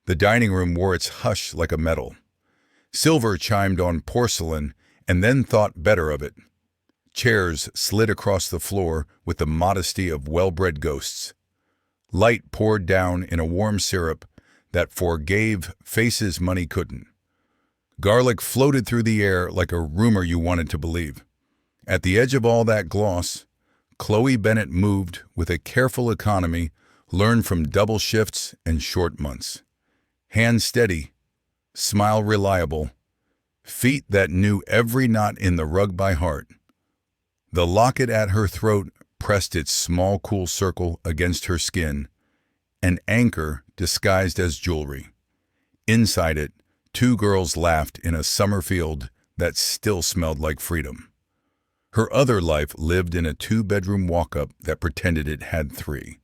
The dining room wore its hush like a medal. Silver chimed on porcelain and then thought better of it. Chairs slid across the floor with the modesty of well-bred ghosts. Light poured down in a warm syrup that forgave faces money couldn't. Garlic floated through the air like a rumor you wanted to believe. At the edge of all that gloss, Chloe Bennett moved with a careful economy learned from double shifts and short months. Hands steady, smile reliable, feet that knew every knot in the rug by heart. The locket at her throat pressed its small cool circle against her skin, an anchor disguised as jewelry. Inside it, two girls laughed in a summer field that still smelled like freedom. Her other life lived in a two-bedroom walk-up that pretended it had three.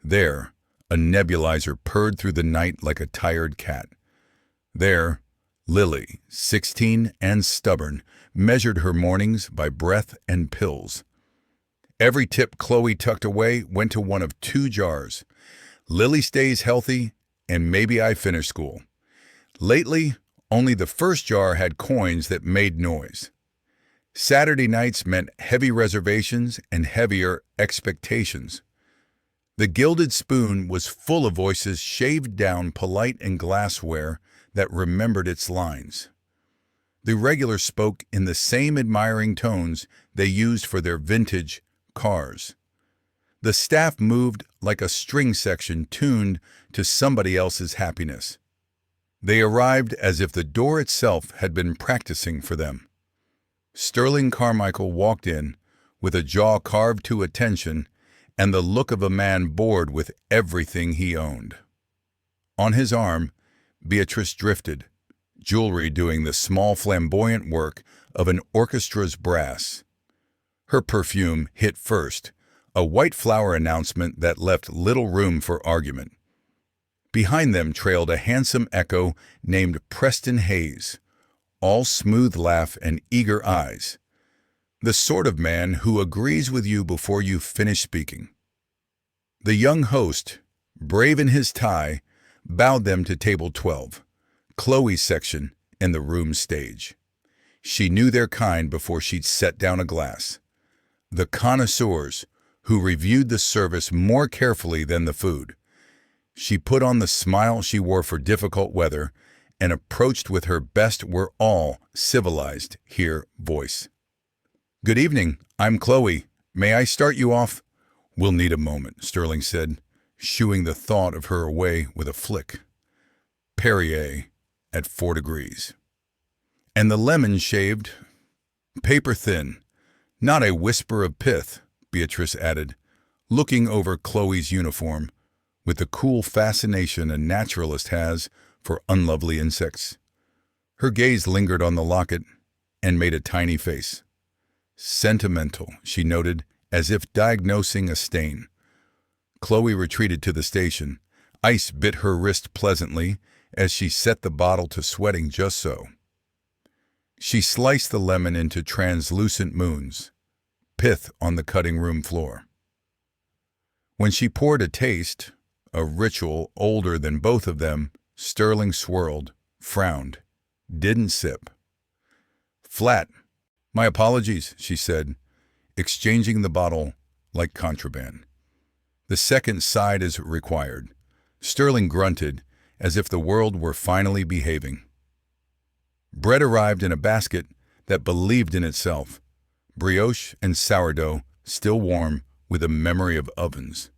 There, a nebulizer purred through the night like a tired cat. There, Lily, 16 and stubborn, measured her mornings by breath and pills. Every tip Chloe tucked away went to one of two jars. Lily stays healthy, and maybe I finish school. Lately, only the first jar had coins that made noise. Saturday nights meant heavy reservations and heavier expectations. The gilded spoon was full of voices shaved down polite and glassware that remembered its lines. The regulars spoke in the same admiring tones they used for their vintage cars. The staff moved like a string section tuned to somebody else's happiness. They arrived as if the door itself had been practicing for them. Sterling Carmichael walked in with a jaw carved to attention and the look of a man bored with everything he owned. On his arm, Beatrice drifted, jewelry doing the small flamboyant work of an orchestra's brass. Her perfume hit first, a white flower announcement that left little room for argument. Behind them trailed a handsome echo named Preston Hayes, all smooth laugh and eager eyes. The sort of man who agrees with you before you finish speaking. The young host, brave in his tie, bowed them to table 12, Chloe's section and the room's stage. She knew their kind before she'd set down a glass. The connoisseurs who reviewed the service more carefully than the food. She put on the smile she wore for difficult weather and approached with her best "we're all civilized here" voice. "Good evening, I'm Chloe. May I start you off?" "We'll need a moment," Sterling said, shooing the thought of her away with a flick. Perrier at 4 degrees. "And the lemon shaved, paper thin, not a whisper of pith," Beatrice added, looking over Chloe's uniform with the cool fascination a naturalist has for unlovely insects. Her gaze lingered on the locket and made a tiny face. "Sentimental," she noted, as if diagnosing a stain. Chloe retreated to the station. Ice bit her wrist pleasantly as she set the bottle to sweating just so. She sliced the lemon into translucent moons, pith on the cutting room floor. When she poured a taste, a ritual older than both of them, Sterling swirled, frowned, didn't sip. "Flat. My apologies," she said, exchanging the bottle like contraband. The second sighed as required. Sterling grunted, as if the world were finally behaving. Bread arrived in a basket that believed in itself, brioche and sourdough still warm with a memory of ovens.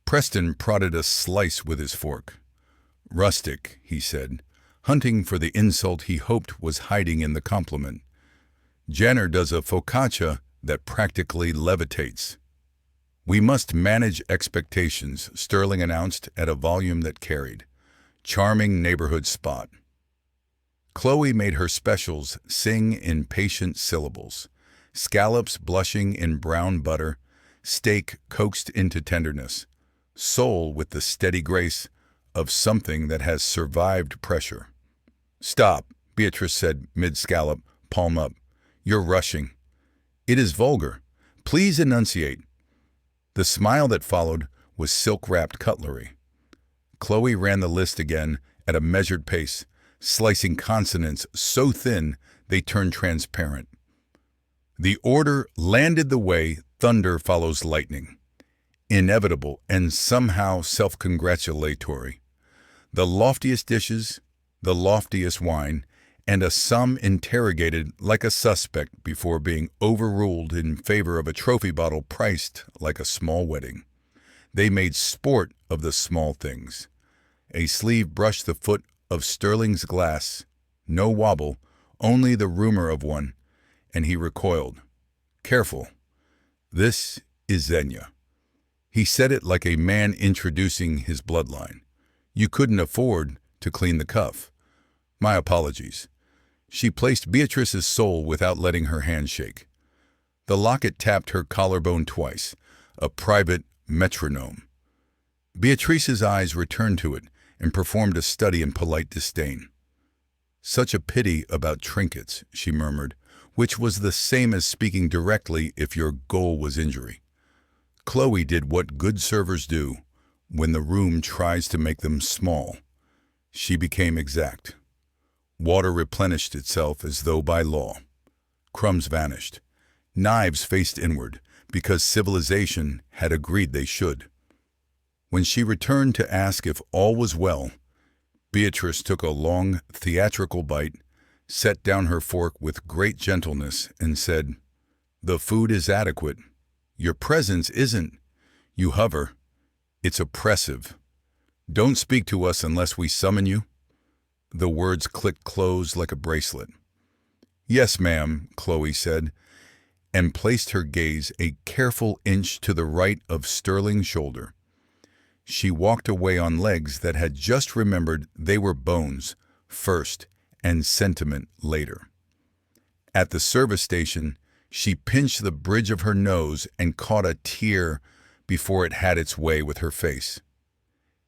Preston prodded a slice with his fork. "Rustic," he said, hunting for the insult he hoped was hiding in the compliment. "Jenner does a focaccia that practically levitates." "We must manage expectations," Sterling announced at a volume that carried. "Charming neighborhood spot." Chloe made her specials sing in patient syllables. Scallops blushing in brown butter, steak coaxed into tenderness, sole with the steady grace of something that has survived pressure. "Stop," Beatrice said mid-scallop, palm up. "You're rushing. It is vulgar. Please enunciate." The smile that followed was silk-wrapped cutlery. Chloe ran the list again at a measured pace, slicing consonants so thin they turned transparent. The order landed the way thunder follows lightning, inevitable and somehow self-congratulatory. The loftiest dishes, the loftiest wine, and a sum interrogated like a suspect before being overruled in favor of a trophy bottle priced like a small wedding. They made sport of the small things. A sleeve brushed the foot of Sterling's glass. No wobble, only the rumor of one, and he recoiled. Careful. This is Xenia. He said it like a man introducing his bloodline. You couldn't afford to clean the cuff. My apologies. She placed Beatrice's soul without letting her hand shake. The locket tapped her collarbone twice, a private metronome. Beatrice's eyes returned to it and performed a study in polite disdain. Such a pity about trinkets, she murmured, which was the same as speaking directly if your goal was injury. Chloe did what good servers do when the room tries to make them small. She became exact. Water replenished itself as though by law. Crumbs vanished. Knives faced inward because civilization had agreed they should. When she returned to ask if all was well, Beatrice took a long, theatrical bite, set down her fork with great gentleness, and said, "The food is adequate. Your presence isn't. You hover. It's oppressive. Don't speak to us unless we summon you." The words clicked closed like a bracelet. "Yes, ma'am," Chloe said, and placed her gaze a careful inch to the right of Sterling's shoulder. She walked away on legs that had just remembered they were bones first and sentiment later. At the service station, she pinched the bridge of her nose and caught a tear before it had its way with her face.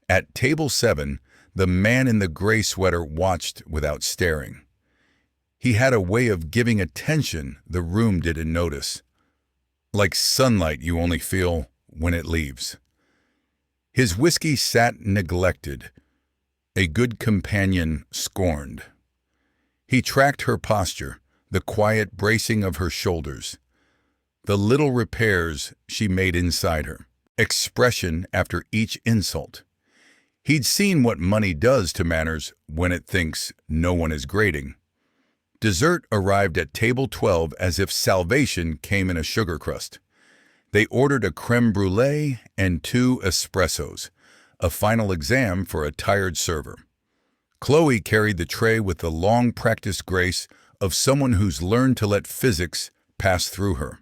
At table 7, the man in the gray sweater watched without staring. He had a way of giving attention the room didn't notice. Like sunlight you only feel when it leaves. His whiskey sat neglected, a good companion scorned. He tracked her posture, the quiet bracing of her shoulders, the little repairs she made inside her, expression after each insult. He'd seen what money does to manners when it thinks no one is grading. Dessert arrived at table 12 as if salvation came in a sugar crust. They ordered a creme brulee and 2 espressos, a final exam for a tired server. Chloe carried the tray with the long-practiced grace of someone who's learned to let physics pass through her.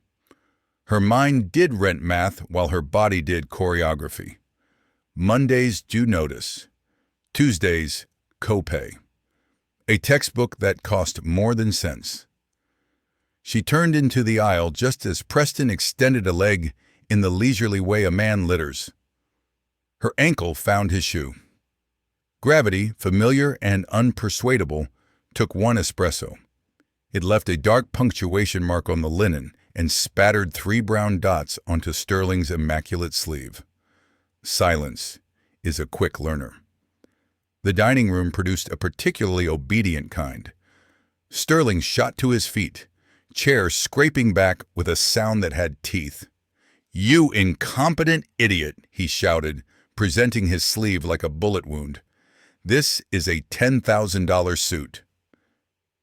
Her mind did rent math while her body did choreography. Mondays due notice. Tuesdays, copay. A textbook that cost more than sense. She turned into the aisle just as Preston extended a leg in the leisurely way a man litters. Her ankle found his shoe. Gravity, familiar and unpersuadable, took 1 espresso. It left a dark punctuation mark on the linen and spattered 3 brown dots onto Sterling's immaculate sleeve. Silence is a quick learner. The dining room produced a particularly obedient kind. Sterling shot to his feet, chair scraping back with a sound that had teeth. "You incompetent idiot," he shouted, presenting his sleeve like a bullet wound. "This is a $10,000 suit."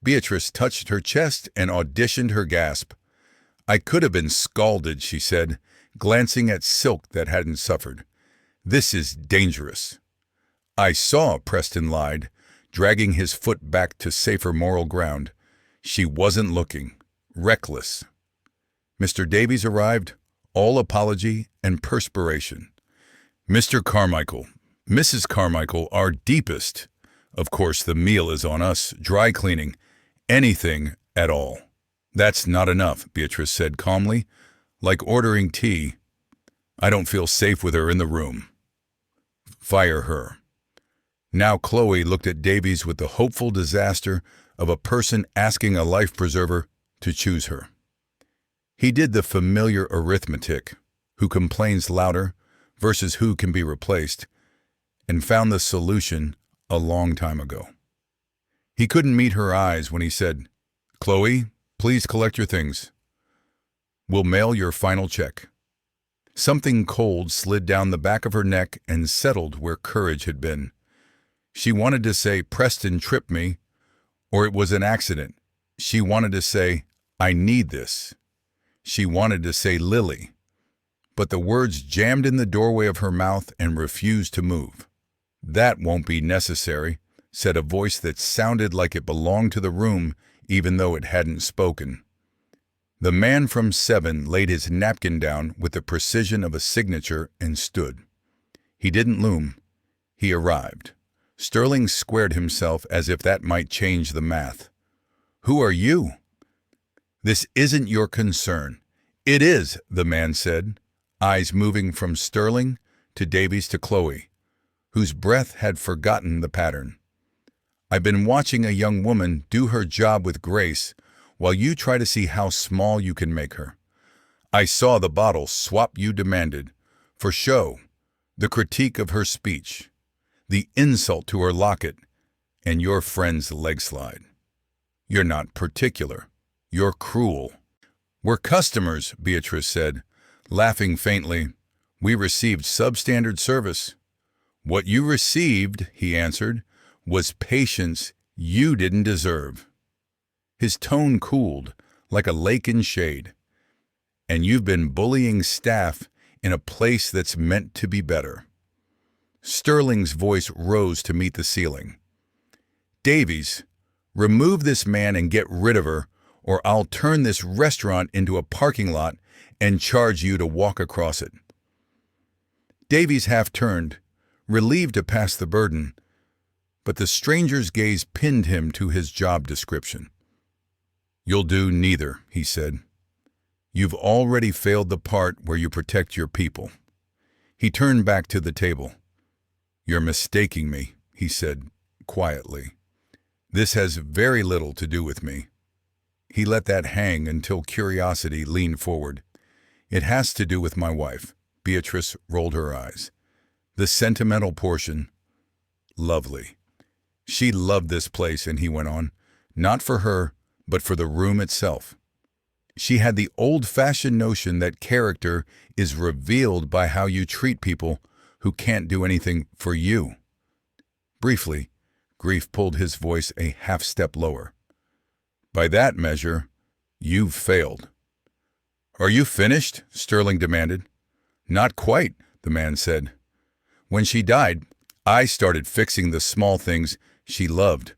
Beatrice touched her chest and auditioned her gasp. "I could have been scalded," she said, glancing at silk that hadn't suffered. "This is dangerous." "I saw," Preston lied, dragging his foot back to safer moral ground. "She wasn't looking. Reckless." Mr. Davies arrived, all apology and perspiration. "Mr. Carmichael, Mrs. Carmichael, our deepest. Of course, the meal is on us, dry cleaning, anything at all." "That's not enough," Beatrice said calmly, like ordering tea. "I don't feel safe with her in the room." "Fire her." Now Chloe looked at Davies with the hopeful disaster of a person asking a life preserver to choose her. He did the familiar arithmetic, who complains louder versus who can be replaced, and found the solution a long time ago. He couldn't meet her eyes when he said, "Chloe, please collect your things. We'll mail your final check." Something cold slid down the back of her neck and settled where courage had been. She wanted to say, "Preston tripped me," or "It was an accident." She wanted to say, "I need this." She wanted to say, "Lily." But the words jammed in the doorway of her mouth and refused to move. "That won't be necessary," said a voice that sounded like it belonged to the room even though it hadn't spoken. The man from 7 laid his napkin down with the precision of a signature and stood. He didn't loom. He arrived. Sterling squared himself as if that might change the math. "Who are you?" "This isn't your concern." "It is," the man said, eyes moving from Sterling to Davies to Chloe, whose breath had forgotten the pattern. "I've been watching a young woman do her job with grace while you try to see how small you can make her. I saw the bottle swap you demanded, for show, the critique of her speech, the insult to her locket, and your friend's leg slide. You're not particular. You're cruel." "We're customers," Beatrice said, laughing faintly. "We received substandard service." "What you received," he answered, "was patience you didn't deserve." His tone cooled, like a lake in shade. "And you've been bullying staff in a place that's meant to be better." Sterling's voice rose to meet the ceiling. "Davies, remove this man and get rid of her, or I'll turn this restaurant into a parking lot and charge you to walk across it." Davies half turned, relieved to pass the burden, but the stranger's gaze pinned him to his job description. "You'll do neither," he said. "You've already failed the part where you protect your people." He turned back to the table. "You're mistaking me," he said quietly. "This has very little to do with me." He let that hang until curiosity leaned forward. "It has to do with my wife." Beatrice rolled her eyes. "The sentimental portion. Lovely. She loved this place," and he went on, "not for her, but for the room itself. She had the old-fashioned notion that character is revealed by how you treat people who can't do anything for you." Briefly, grief pulled his voice a half-step lower. "By that measure, you've failed." "Are you finished?" Sterling demanded. "Not quite," the man said. "When she died, I started fixing the small things she loved.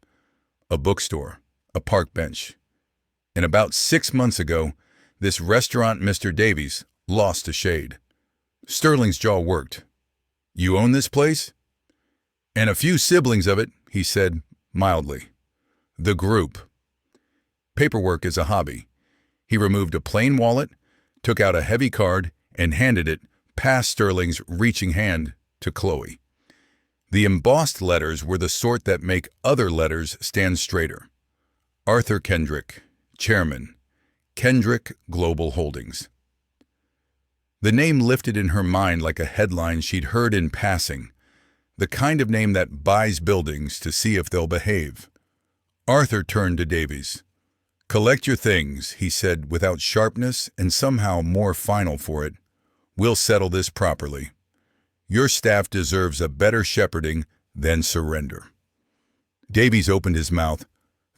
A bookstore, a park bench. And about 6 months ago, this restaurant, Mr. Davies, lost a shade." Sterling's jaw worked. "You own this place?" "And a few siblings of it," he said mildly. "The group." Paperwork is a hobby. He removed a plain wallet, took out a heavy card, and handed it, past Sterling's reaching hand, to Chloe. The embossed letters were the sort that make other letters stand straighter. Arthur Kendrick, Chairman, Kendrick Global Holdings. The name lifted in her mind like a headline she'd heard in passing, the kind of name that buys buildings to see if they'll behave. Arthur turned to Davies. "Collect your things," he said without sharpness and somehow more final for it. "We'll settle this properly. Your staff deserves a better shepherding than surrender." Davies opened his mouth,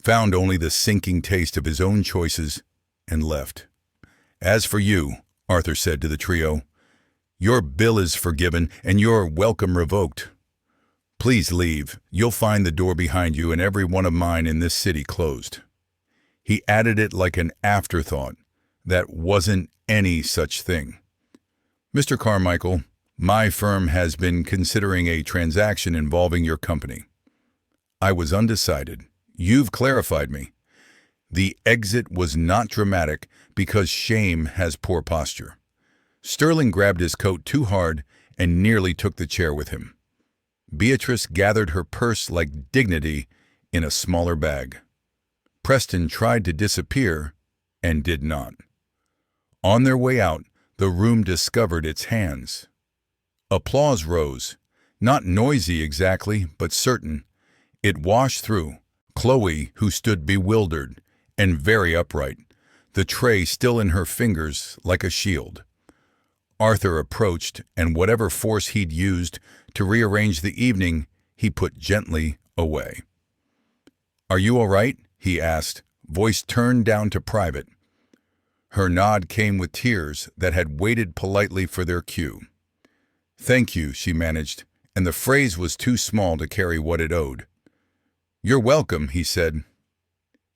found only the sinking taste of his own choices, and left. "As for you," Arthur said to the trio, "your bill is forgiven and your welcome revoked. Please leave. You'll find the door behind you and every one of mine in this city closed." He added it like an afterthought. That wasn't any such thing. "Mr. Carmichael, my firm has been considering a transaction involving your company." I was undecided. "You've clarified me." The exit was not dramatic because shame has poor posture. Sterling grabbed his coat too hard and nearly took the chair with him. Beatrice gathered her purse like dignity in a smaller bag. Preston tried to disappear and did not. On their way out, the room discovered its hands. Applause rose. Not noisy exactly, but certain. It washed through. Chloe, who stood bewildered and very upright, the tray still in her fingers like a shield. Arthur approached, and whatever force he'd used to rearrange the evening, he put gently away. "Are you all right?" he asked, voice turned down to private. Her nod came with tears that had waited politely for their cue. "Thank you," she managed, and the phrase was too small to carry what it owed. "You're welcome," he said.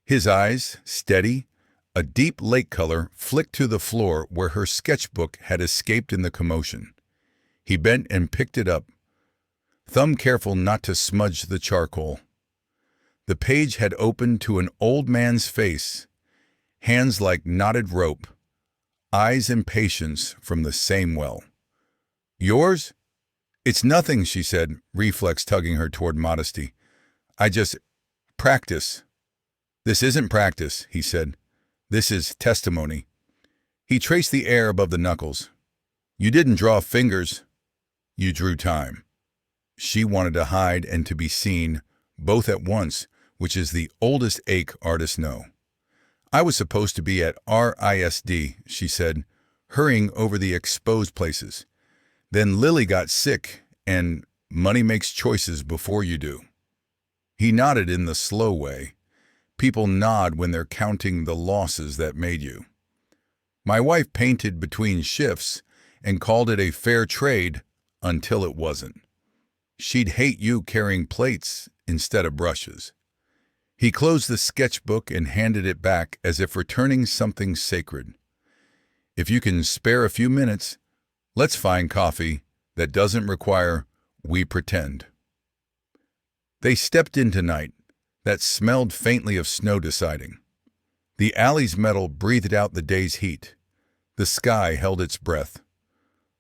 His eyes, steady, a deep lake color, flicked to the floor where her sketchbook had escaped in the commotion. He bent and picked it up, thumb careful not to smudge the charcoal. The page had opened to an old man's face, hands like knotted rope, eyes and patience from the same well. "Yours?" "It's nothing," she said, reflex tugging her toward modesty. "I just practice." "This isn't practice," he said. "This is testimony." He traced the air above the knuckles. "You didn't draw fingers. You drew time." She wanted to hide and to be seen, both at once, which is the oldest ache artists know. "I was supposed to be at RISD," she said, hurrying over the exposed places. "Then Lily got sick, and money makes choices before you do." He nodded in the slow way. People nod when they're counting the losses that made you. "My wife painted between shifts and called it a fair trade until it wasn't. She'd hate you carrying plates instead of brushes." He closed the sketchbook and handed it back as if returning something sacred. "If you can spare a few minutes, let's find coffee that doesn't require we pretend." They stepped into night that smelled faintly of snow deciding. The alley's metal breathed out the day's heat. The sky held its breath.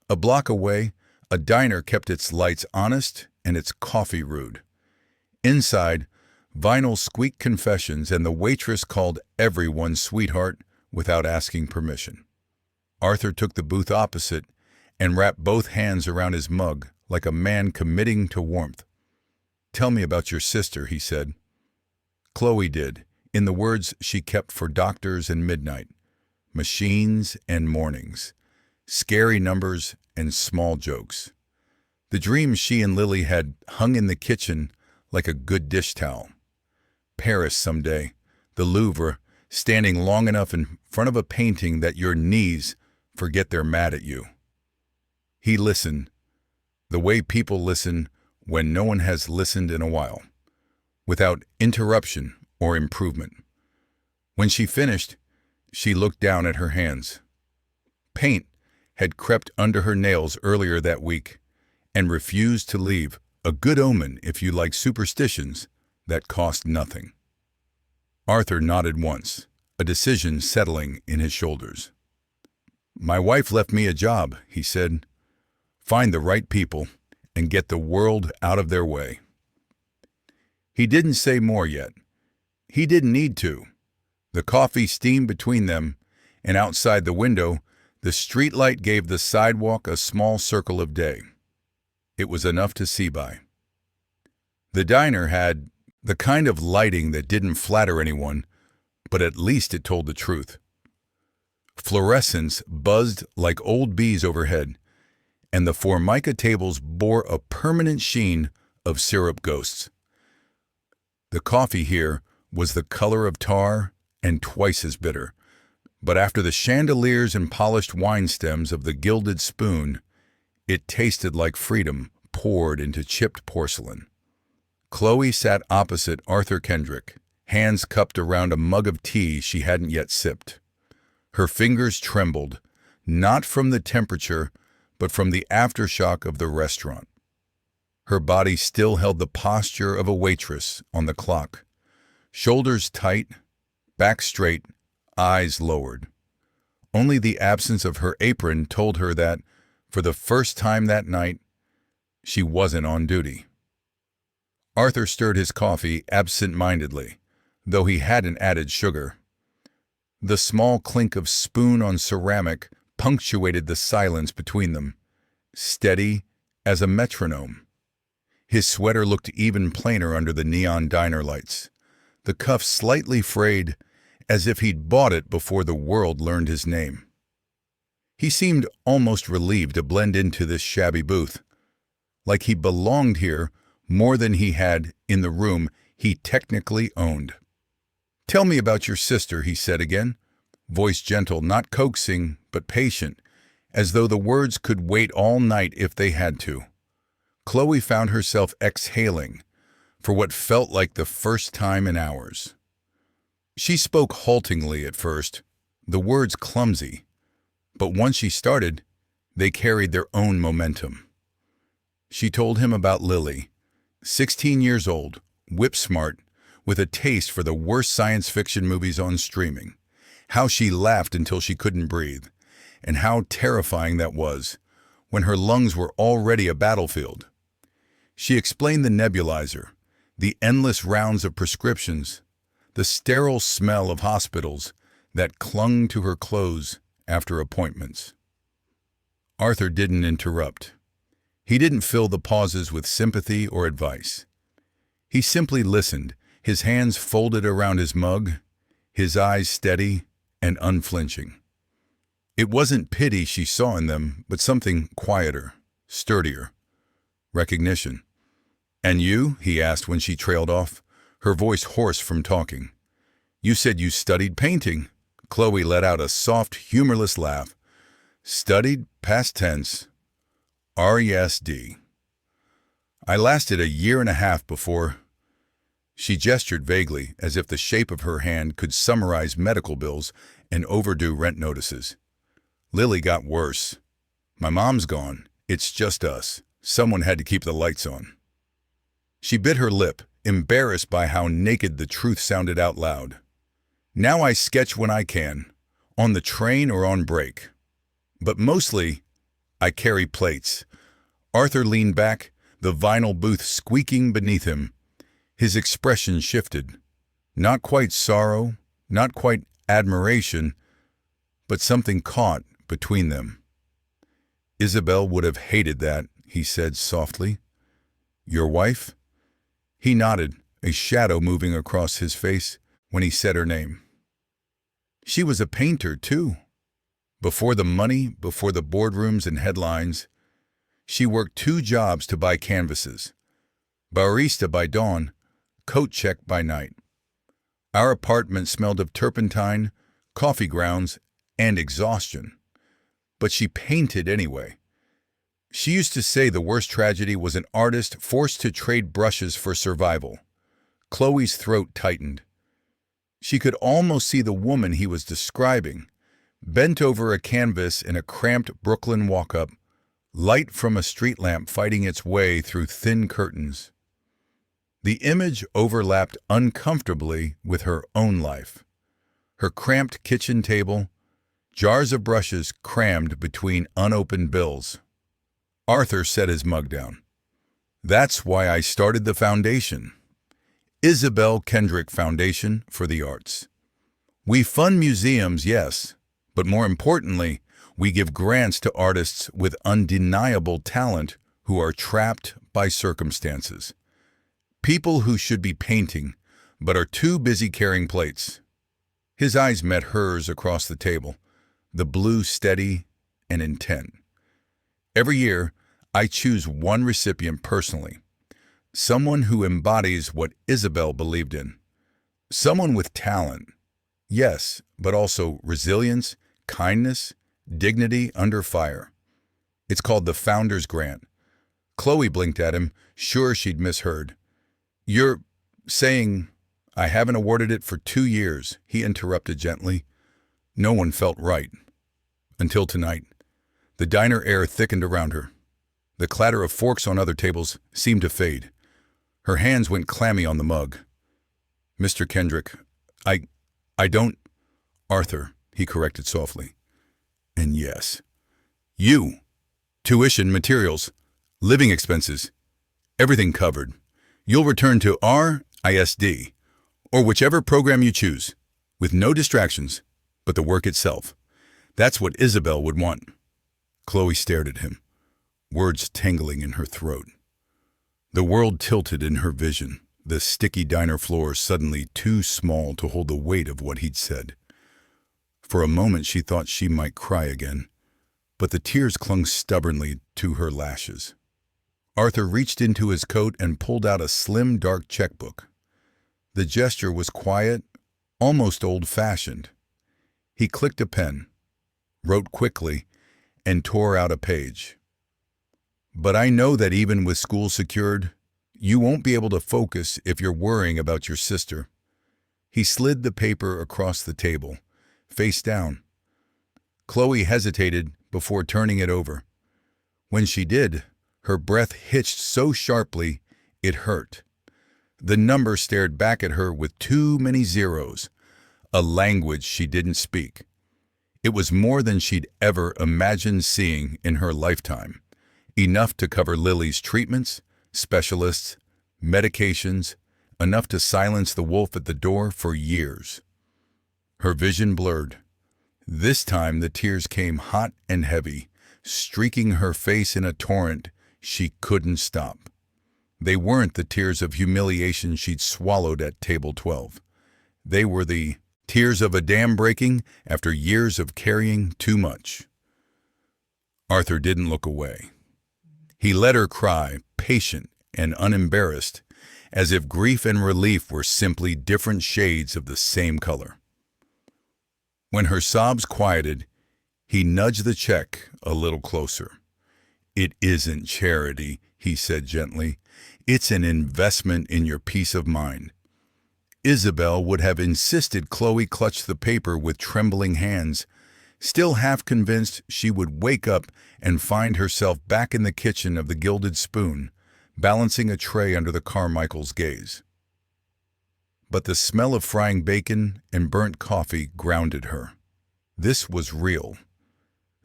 A block away, a diner kept its lights honest and its coffee rude. Inside, vinyl squeaked confessions, and the waitress called everyone sweetheart without asking permission. Arthur took the booth opposite and wrapped both hands around his mug like a man committing to warmth. "Tell me about your sister," he said. Chloe did, in the words she kept for doctors and midnight, machines and mornings, scary numbers and small jokes. The dreams she and Lily had hung in the kitchen like a good dish towel. Paris someday, the Louvre, standing long enough in front of a painting that your knees forget they're mad at you. He listened, the way people listen when no one has listened in a while, without interruption or improvement. When she finished, she looked down at her hands. Paint had crept under her nails earlier that week and refused to leave, a good omen if you like superstitions that cost nothing. Arthur nodded once, a decision settling in his shoulders. "My wife left me a job," he said. "Find the right people and get the world out of their way." He didn't say more yet. He didn't need to. The coffee steamed between them, and outside the window, the streetlight gave the sidewalk a small circle of day. It was enough to see by. The diner had the kind of lighting that didn't flatter anyone, but at least it told the truth. Fluorescents buzzed like old bees overhead, and the formica tables bore a permanent sheen of syrup ghosts. The coffee here was the color of tar and twice as bitter, but after the chandeliers and polished wine stems of the gilded spoon, it tasted like freedom poured into chipped porcelain. Chloe sat opposite Arthur Kendrick, hands cupped around a mug of tea she hadn't yet sipped. Her fingers trembled, not from the temperature, but from the aftershock of the restaurant. Her body still held the posture of a waitress on the clock, shoulders tight, back straight, eyes lowered. Only the absence of her apron told her that, for the first time that night, she wasn't on duty. Arthur stirred his coffee absent-mindedly, though he hadn't added sugar. The small clink of spoon on ceramic punctuated the silence between them, steady as a metronome. His sweater looked even plainer under the neon diner lights, the cuff slightly frayed, as if he'd bought it before the world learned his name. He seemed almost relieved to blend into this shabby booth, like he belonged here more than he had in the room he technically owned. "Tell me about your sister," he said again, voice gentle, not coaxing, but patient, as though the words could wait all night if they had to. Chloe found herself exhaling for what felt like the first time in hours. She spoke haltingly at first, the words clumsy, but once she started, they carried their own momentum. She told him about Lily, 16 years old, whip-smart, with a taste for the worst science fiction movies on streaming, how she laughed until she couldn't breathe, and how terrifying that was, when her lungs were already a battlefield. She explained the nebulizer, the endless rounds of prescriptions, the sterile smell of hospitals that clung to her clothes after appointments. Arthur didn't interrupt. He didn't fill the pauses with sympathy or advice. He simply listened, his hands folded around his mug, his eyes steady and unflinching. It wasn't pity she saw in them, but something quieter, sturdier. Recognition. "And you?" he asked when she trailed off, her voice hoarse from talking. "You said you studied painting." Chloe let out a soft, humorless laugh. "Studied, past tense. R-E-S-D. I lasted a year and a half before—" She gestured vaguely, as if the shape of her hand could summarize medical bills and overdue rent notices. "Lily got worse. My mom's gone. It's just us. Someone had to keep the lights on." She bit her lip, embarrassed by how naked the truth sounded out loud. "Now I sketch when I can, on the train or on break. But mostly, I carry plates." Arthur leaned back, the vinyl booth squeaking beneath him. His expression shifted. Not quite sorrow, not quite admiration, but something caught between them. "Isabel would have hated that," he said softly. "Your wife?" He nodded, a shadow moving across his face when he said her name. "She was a painter, too. Before the money, before the boardrooms and headlines, she worked 2 jobs to buy canvases. Barista by dawn, coat check by night. Our apartment smelled of turpentine, coffee grounds, and exhaustion. But she painted anyway. She used to say the worst tragedy was an artist forced to trade brushes for survival." Chloe's throat tightened. She could almost see the woman he was describing, bent over a canvas in a cramped Brooklyn walk-up, light from a street lamp fighting its way through thin curtains. The image overlapped uncomfortably with her own life. Her cramped kitchen table, jars of brushes crammed between unopened bills. Arthur set his mug down. "That's why I started the foundation. Isabel Kendrick Foundation for the Arts. We fund museums, yes, but more importantly, we give grants to artists with undeniable talent who are trapped by circumstances. People who should be painting, but are too busy carrying plates." His eyes met hers across the table, the blue steady and intent. "Every year, I choose one recipient personally, someone who embodies what Isabel believed in. Someone with talent, yes, but also resilience, kindness, dignity under fire. It's called the Founder's Grant." Chloe blinked at him, sure she'd misheard. "You're saying I haven't awarded it for 2 years," he interrupted gently. No one felt right. Until tonight. The diner air thickened around her. The clatter of forks on other tables seemed to fade. Her hands went clammy on the mug. "Mr. Kendrick, I don't—" "Arthur," he corrected softly. "And yes, you. Tuition, materials, living expenses, everything covered. You'll return to RISD, or whichever program you choose, with no distractions but the work itself. That's what Isabel would want." Chloe stared at him, words tangling in her throat. The world tilted in her vision, the sticky diner floor suddenly too small to hold the weight of what he'd said. For a moment she thought she might cry again, but the tears clung stubbornly to her lashes. Arthur reached into his coat and pulled out a slim, dark checkbook. The gesture was quiet, almost old-fashioned. He clicked a pen, wrote quickly, and tore out a page. "But I know that even with school secured, you won't be able to focus if you're worrying about your sister." He slid the paper across the table, face down. Chloe hesitated before turning it over. When she did, her breath hitched so sharply it hurt. The number stared back at her with too many zeros, a language she didn't speak. It was more than she'd ever imagined seeing in her lifetime, enough to cover Lily's treatments, specialists, medications, enough to silence the wolf at the door for years. Her vision blurred. This time the tears came hot and heavy, streaking her face in a torrent she couldn't stop. They weren't the tears of humiliation she'd swallowed at table 12. They were the tears of a dam breaking after years of carrying too much. Arthur didn't look away. He let her cry, patient and unembarrassed, as if grief and relief were simply different shades of the same color. When her sobs quieted, he nudged the check a little closer. "It isn't charity," he said gently. "It's an investment in your peace of mind." Isabel would have insisted Chloe clutch the paper with trembling hands, still half convinced she would wake up and find herself back in the kitchen of the Gilded Spoon, balancing a tray under the Carmichael's gaze. But the smell of frying bacon and burnt coffee grounded her. This was real.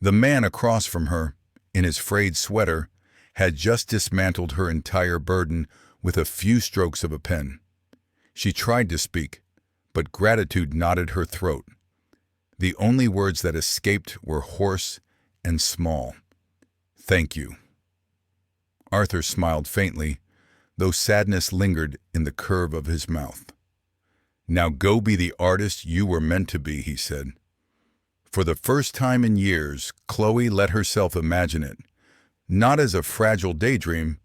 The man across from her, in his frayed sweater, had just dismantled her entire burden with a few strokes of a pen. She tried to speak, but gratitude knotted her throat. The only words that escaped were hoarse and small. "Thank you." Arthur smiled faintly, though sadness lingered in the curve of his mouth. "Now go be the artist you were meant to be," he said. For the first time in years, Chloe let herself imagine it, not as a fragile daydream,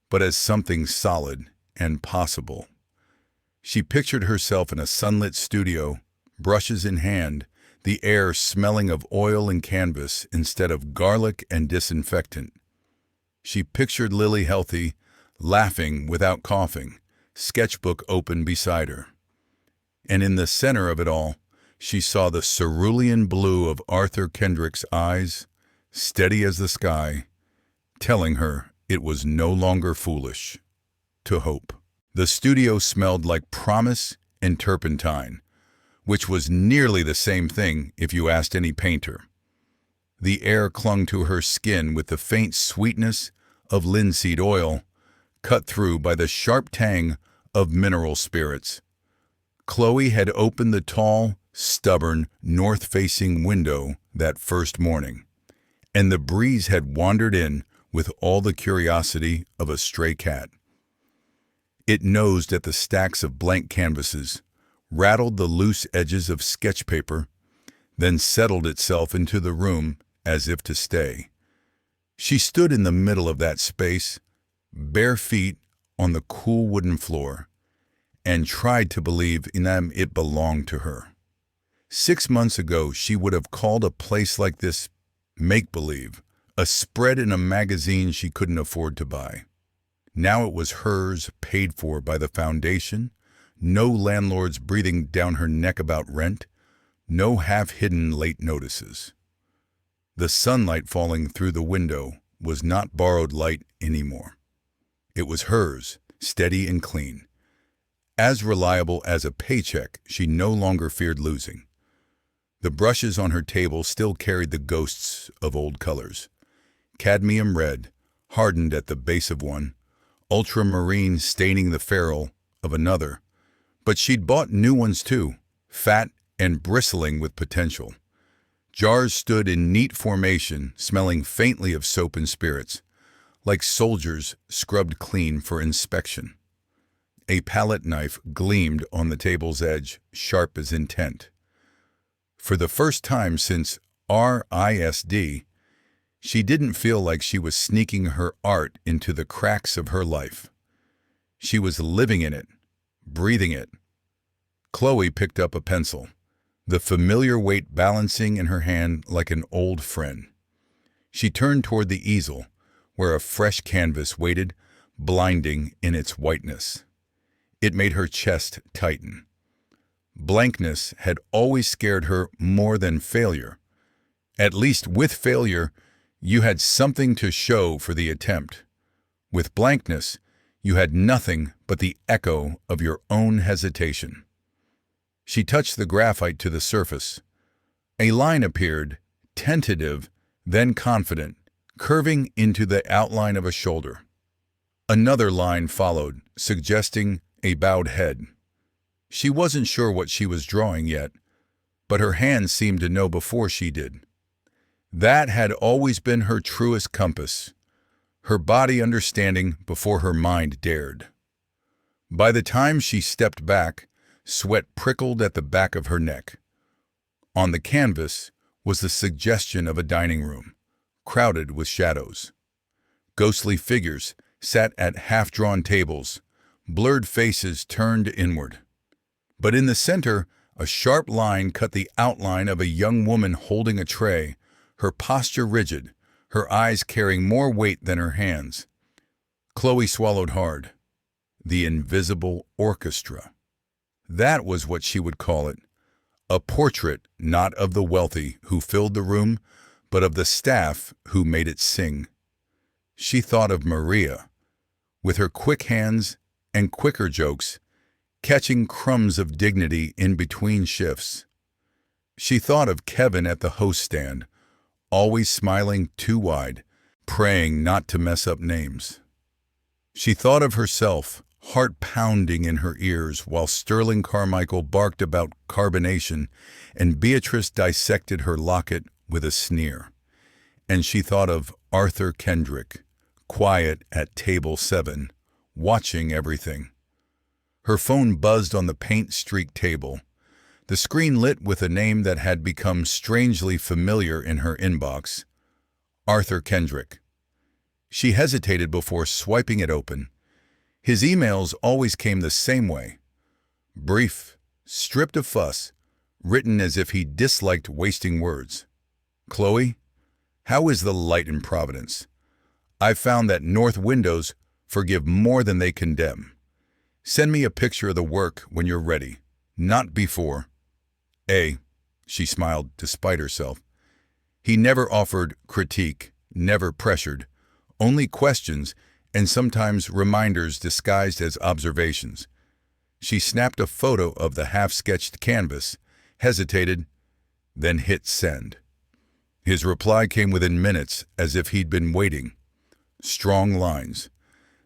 but as something solid and possible. She pictured herself in a sunlit studio, brushes in hand, the air smelling of oil and canvas instead of garlic and disinfectant. She pictured Lily healthy, laughing without coughing, sketchbook open beside her. And in the center of it all, she saw the cerulean blue of Arthur Kendrick's eyes, steady as the sky, telling her it was no longer foolish to hope. The studio smelled like promise and turpentine, which was nearly the same thing if you asked any painter. The air clung to her skin with the faint sweetness of linseed oil, cut through by the sharp tang of mineral spirits. Chloe had opened the tall, stubborn, north-facing window that first morning, and the breeze had wandered in with all the curiosity of a stray cat. It nosed at the stacks of blank canvases, rattled the loose edges of sketch paper, then settled itself into the room as if to stay. She stood in the middle of that space, bare feet on the cool wooden floor, and tried to believe in them it belonged to her. 6 months ago, she would have called a place like this make-believe, a spread in a magazine she couldn't afford to buy. Now it was hers, paid for by the foundation, no landlords breathing down her neck about rent, no half-hidden late notices. The sunlight falling through the window was not borrowed light anymore. It was hers, steady and clean. As reliable as a paycheck she no longer feared losing. The brushes on her table still carried the ghosts of old colors. Cadmium red, hardened at the base of one, ultramarine staining the ferrule of another, but she'd bought new ones too, fat and bristling with potential. Jars stood in neat formation, smelling faintly of soap and spirits, like soldiers scrubbed clean for inspection. A palette knife gleamed on the table's edge, sharp as intent. For the first time since RISD, she didn't feel like she was sneaking her art into the cracks of her life. She was living in it, breathing it. Chloe picked up a pencil, the familiar weight balancing in her hand like an old friend. She turned toward the easel, where a fresh canvas waited, blinding in its whiteness. It made her chest tighten. Blankness had always scared her more than failure. At least with failure, you had something to show for the attempt. With blankness, you had nothing but the echo of your own hesitation. She touched the graphite to the surface. A line appeared, tentative, then confident, curving into the outline of a shoulder. Another line followed, suggesting a bowed head. She wasn't sure what she was drawing yet, but her hands seemed to know before she did. That had always been her truest compass, her body understanding before her mind dared. By the time she stepped back, sweat prickled at the back of her neck. On the canvas was the suggestion of a dining room, crowded with shadows. Ghostly figures sat at half-drawn tables, blurred faces turned inward. But in the center, a sharp line cut the outline of a young woman holding a tray, her posture rigid, her eyes carrying more weight than her hands. Chloe swallowed hard. The invisible orchestra. That was what she would call it. A portrait not of the wealthy who filled the room, but of the staff who made it sing. She thought of Maria, with her quick hands and quicker jokes, catching crumbs of dignity in between shifts. She thought of Kevin at the host stand, always smiling too wide, praying not to mess up names. She thought of herself, heart pounding in her ears while Sterling Carmichael barked about carbonation and Beatrice dissected her locket with a sneer. And she thought of Arthur Kendrick, quiet at table 7, watching everything. Her phone buzzed on the paint-streaked table, the screen lit with a name that had become strangely familiar in her inbox, Arthur Kendrick. She hesitated before swiping it open. His emails always came the same way. Brief, stripped of fuss, written as if he disliked wasting words. Chloe, how is the light in Providence? I've found that north windows forgive more than they condemn. Send me a picture of the work when you're ready, not before. She smiled despite herself. He never offered critique, never pressured, only questions and sometimes reminders disguised as observations. She snapped a photo of the half-sketched canvas, hesitated, then hit send. His reply came within minutes, as if he'd been waiting. Strong lines.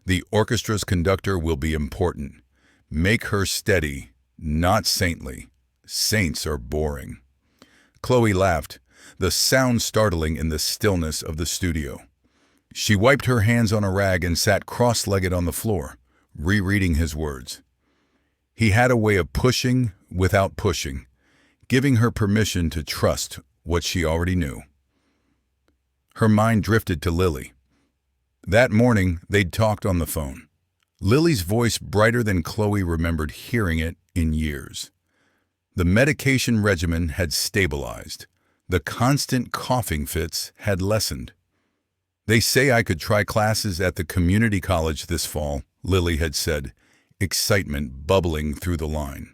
The orchestra's conductor will be important. Make her steady, not saintly. Saints are boring. Chloe laughed, the sound startling in the stillness of the studio. She wiped her hands on a rag and sat cross-legged on the floor, rereading his words. He had a way of pushing without pushing, giving her permission to trust what she already knew. Her mind drifted to Lily. That morning, they'd talked on the phone. Lily's voice brighter than Chloe remembered hearing it in years. The medication regimen had stabilized. The constant coughing fits had lessened. They say I could try classes at the community college this fall, Lily had said, excitement bubbling through the line.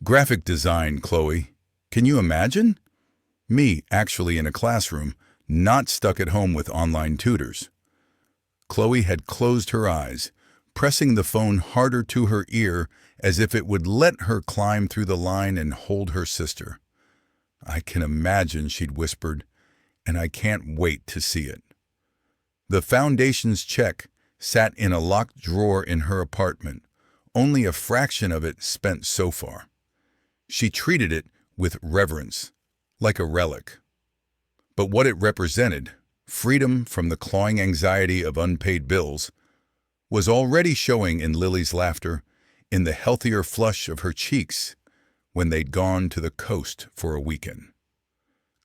Graphic design, Chloe. Can you imagine? Me actually in a classroom, not stuck at home with online tutors. Chloe had closed her eyes, pressing the phone harder to her ear as if it would let her climb through the line and hold her sister. I can imagine, she'd whispered, and I can't wait to see it. The foundation's check sat in a locked drawer in her apartment, only a fraction of it spent so far. She treated it with reverence, like a relic. But what it represented, freedom from the clawing anxiety of unpaid bills, was already showing in Lily's laughter, in the healthier flush of her cheeks when they'd gone to the coast for a weekend.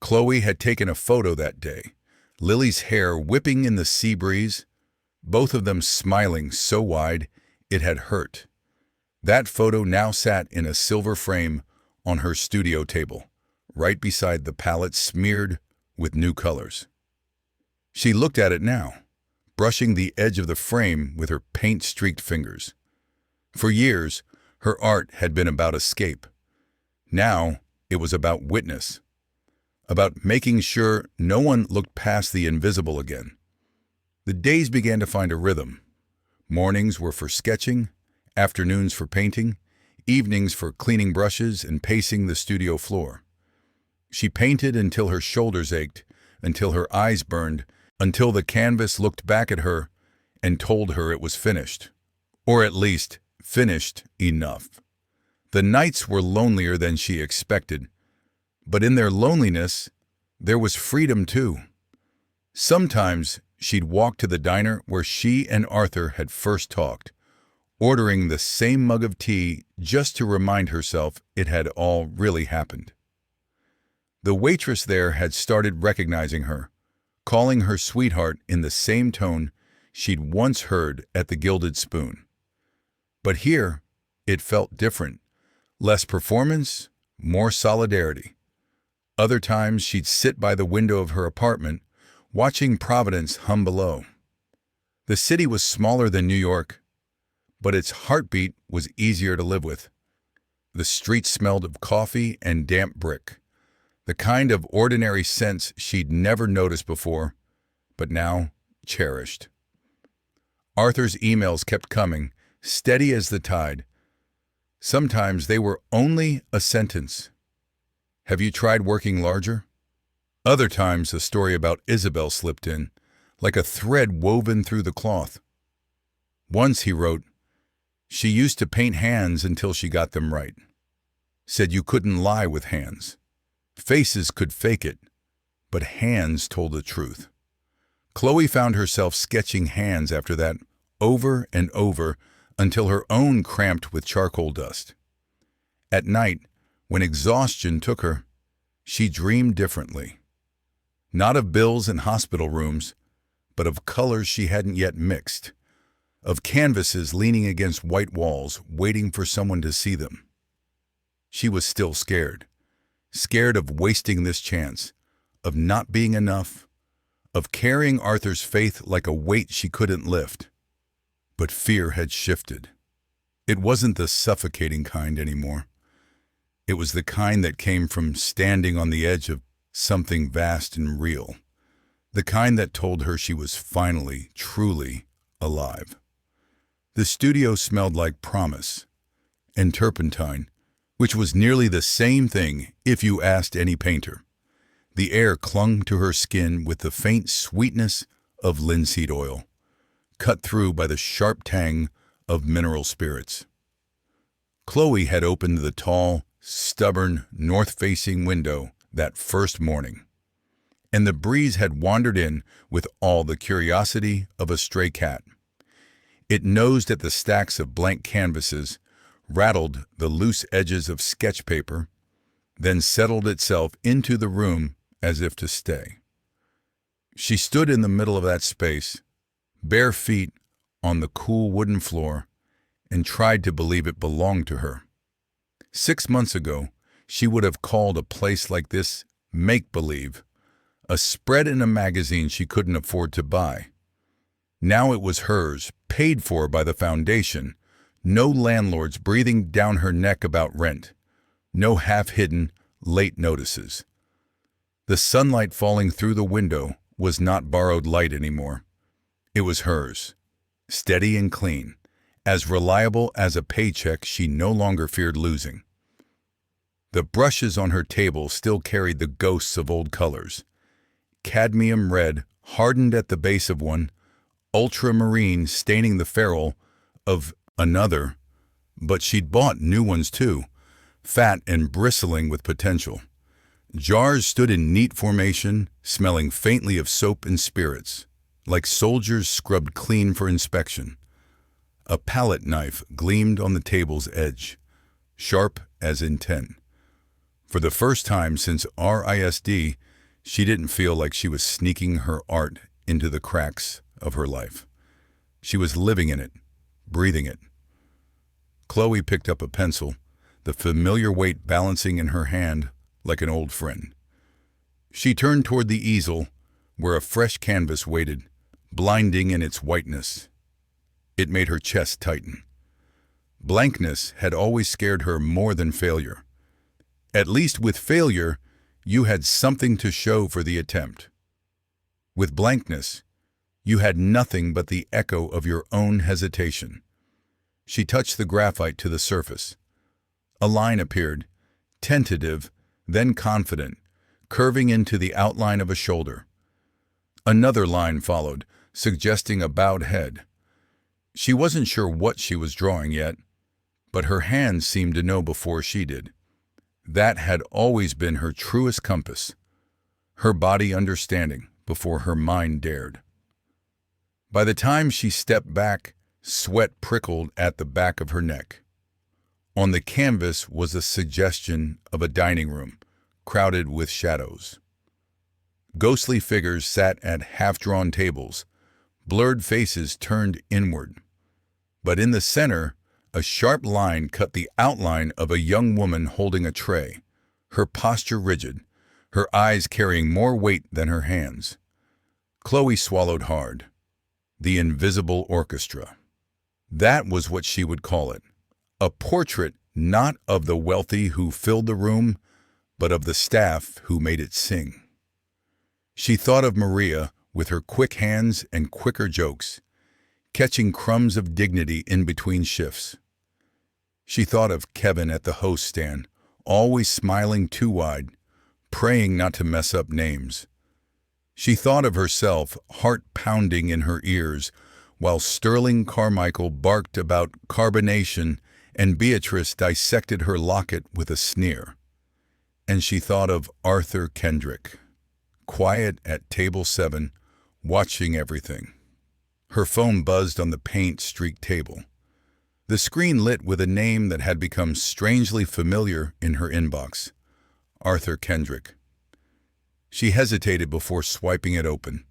Chloe had taken a photo that day, Lily's hair whipping in the sea breeze, both of them smiling so wide it had hurt. That photo now sat in a silver frame on her studio table, right beside the palette smeared with new colors. She looked at it now, brushing the edge of the frame with her paint-streaked fingers. For years, her art had been about escape. Now, it was about witness, about making sure no one looked past the invisible again. The days began to find a rhythm. Mornings were for sketching, afternoons for painting, evenings for cleaning brushes and pacing the studio floor. She painted until her shoulders ached, until her eyes burned, until the canvas looked back at her and told her it was finished. Or at least, finished enough. The nights were lonelier than she expected, but in their loneliness, there was freedom too. Sometimes she'd walk to the diner where she and Arthur had first talked, ordering the same mug of tea just to remind herself it had all really happened. The waitress there had started recognizing her, calling her sweetheart in the same tone she'd once heard at the Gilded Spoon. But here, it felt different. Less performance, more solidarity. Other times she'd sit by the window of her apartment, watching Providence hum below. The city was smaller than New York, but its heartbeat was easier to live with. The streets smelled of coffee and damp brick, the kind of ordinary scents she'd never noticed before, but now cherished. Arthur's emails kept coming, steady as the tide. Sometimes they were only a sentence. Have you tried working larger? Other times a story about Isabel slipped in, like a thread woven through the cloth. Once he wrote, "She used to paint hands until she got them right. Said you couldn't lie with hands. Faces could fake it, but hands told the truth." Chloe found herself sketching hands after that, over and over, until her own cramped with charcoal dust. At night, when exhaustion took her, she dreamed differently. Not of bills and hospital rooms, but of colors she hadn't yet mixed, of canvases leaning against white walls, waiting for someone to see them. She was still scared. Scared of wasting this chance, of not being enough, of carrying Arthur's faith like a weight she couldn't lift. But fear had shifted. It wasn't the suffocating kind anymore. It was the kind that came from standing on the edge of something vast and real, the kind that told her she was finally, truly alive. The studio smelled like promise and turpentine, which was nearly the same thing if you asked any painter. The air clung to her skin with the faint sweetness of linseed oil, cut through by the sharp tang of mineral spirits. Chloe had opened the tall, stubborn, north-facing window that first morning, and the breeze had wandered in with all the curiosity of a stray cat. It nosed at the stacks of blank canvases, rattled the loose edges of sketch paper, then settled itself into the room as if to stay. She stood in the middle of that space, bare feet on the cool wooden floor, and tried to believe it belonged to her. 6 months ago, she would have called a place like this make-believe, a spread in a magazine she couldn't afford to buy. Now it was hers, paid for by the foundation, no landlords breathing down her neck about rent, no half-hidden, late notices. The sunlight falling through the window was not borrowed light anymore. It was hers, steady and clean, as reliable as a paycheck she no longer feared losing. The brushes on her table still carried the ghosts of old colors. Cadmium red hardened at the base of one, ultramarine staining the ferrule of another, but she'd bought new ones too, fat and bristling with potential. Jars stood in neat formation, smelling faintly of soap and spirits, like soldiers scrubbed clean for inspection. A palette knife gleamed on the table's edge, sharp as intent. For the first time since RISD, she didn't feel like she was sneaking her art into the cracks of her life. She was living in it, breathing it. Chloe picked up a pencil, the familiar weight balancing in her hand like an old friend. She turned toward the easel, where a fresh canvas waited, blinding in its whiteness. It made her chest tighten. Blankness had always scared her more than failure. At least with failure, you had something to show for the attempt. With blankness, you had nothing but the echo of your own hesitation. She touched the graphite to the surface. A line appeared, tentative, then confident, curving into the outline of a shoulder. Another line followed, suggesting a bowed head. She wasn't sure what she was drawing yet, but her hands seemed to know before she did. That had always been her truest compass, her body understanding before her mind dared. By the time she stepped back, sweat prickled at the back of her neck. On the canvas was a suggestion of a dining room, crowded with shadows. Ghostly figures sat at half-drawn tables, blurred faces turned inward. But in the center, a sharp line cut the outline of a young woman holding a tray, her posture rigid, her eyes carrying more weight than her hands. Chloe swallowed hard. The invisible orchestra. That was what she would call it. A portrait not of the wealthy who filled the room, but of the staff who made it sing. She thought of Maria with her quick hands and quicker jokes, catching crumbs of dignity in between shifts. She thought of Kevin at the host stand, always smiling too wide, praying not to mess up names. She thought of herself, heart pounding in her ears, while Sterling Carmichael barked about carbonation and Beatrice dissected her locket with a sneer. And she thought of Arthur Kendrick, quiet at table 7, watching everything. Her phone buzzed on the paint-streaked table. The screen lit with a name that had become strangely familiar in her inbox. Arthur Kendrick. She hesitated before swiping it open.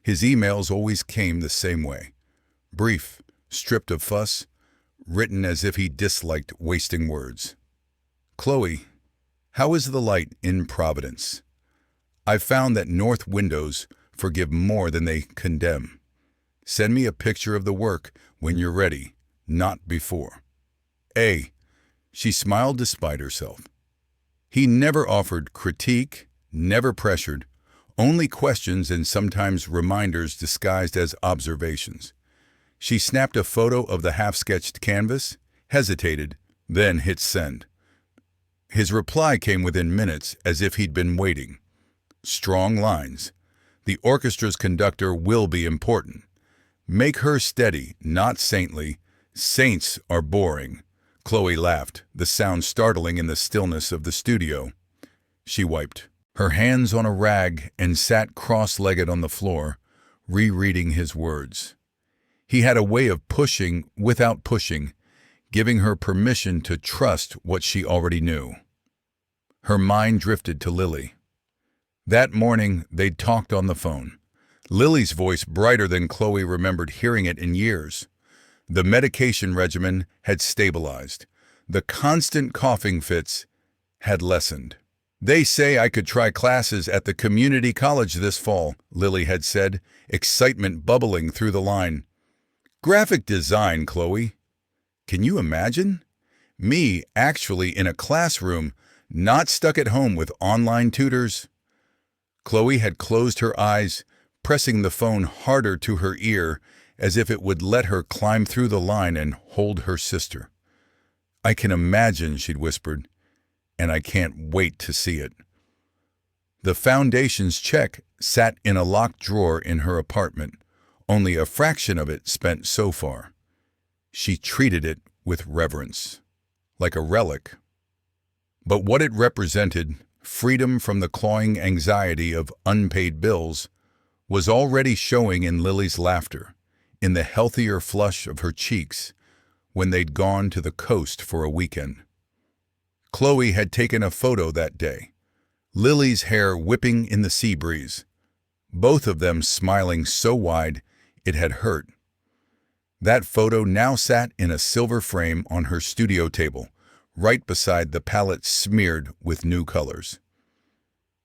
His emails always came the same way. Brief, stripped of fuss, written as if he disliked wasting words. Chloe, how is the light in Providence? I've found that north windows forgive more than they condemn. Send me a picture of the work when you're ready, not before. A. She smiled despite herself. He never offered critique, never pressured, only questions and sometimes reminders disguised as observations. She snapped a photo of the half-sketched canvas, hesitated, then hit send. His reply came within minutes as if he'd been waiting. Strong lines. The orchestra's conductor will be important. Make her steady, not saintly. Saints are boring. Chloe laughed, the sound startling in the stillness of the studio. She wiped her hands on a rag and sat cross-legged on the floor, rereading his words. He had a way of pushing without pushing, giving her permission to trust what she already knew. Her mind drifted to Lily. That morning, they'd talked on the phone. Lily's voice brighter than Chloe remembered hearing it in years. The medication regimen had stabilized. The constant coughing fits had lessened. They say I could try classes at the community college this fall, Lily had said, excitement bubbling through the line. Graphic design, Chloe. Can you imagine? Me actually in a classroom, not stuck at home with online tutors. Chloe had closed her eyes, pressing the phone harder to her ear as if it would let her climb through the line and hold her sister. I can imagine, she'd whispered, and I can't wait to see it. The foundations check sat in a locked drawer in her apartment, only a fraction of it spent so far. She treated it with reverence, like a relic. But what it represented, freedom from the clawing anxiety of unpaid bills, was already showing in Lily's laughter, in the healthier flush of her cheeks when they'd gone to the coast for a weekend. Chloe had taken a photo that day, Lily's hair whipping in the sea breeze, both of them smiling so wide it had hurt. That photo now sat in a silver frame on her studio table, right beside the palette smeared with new colors.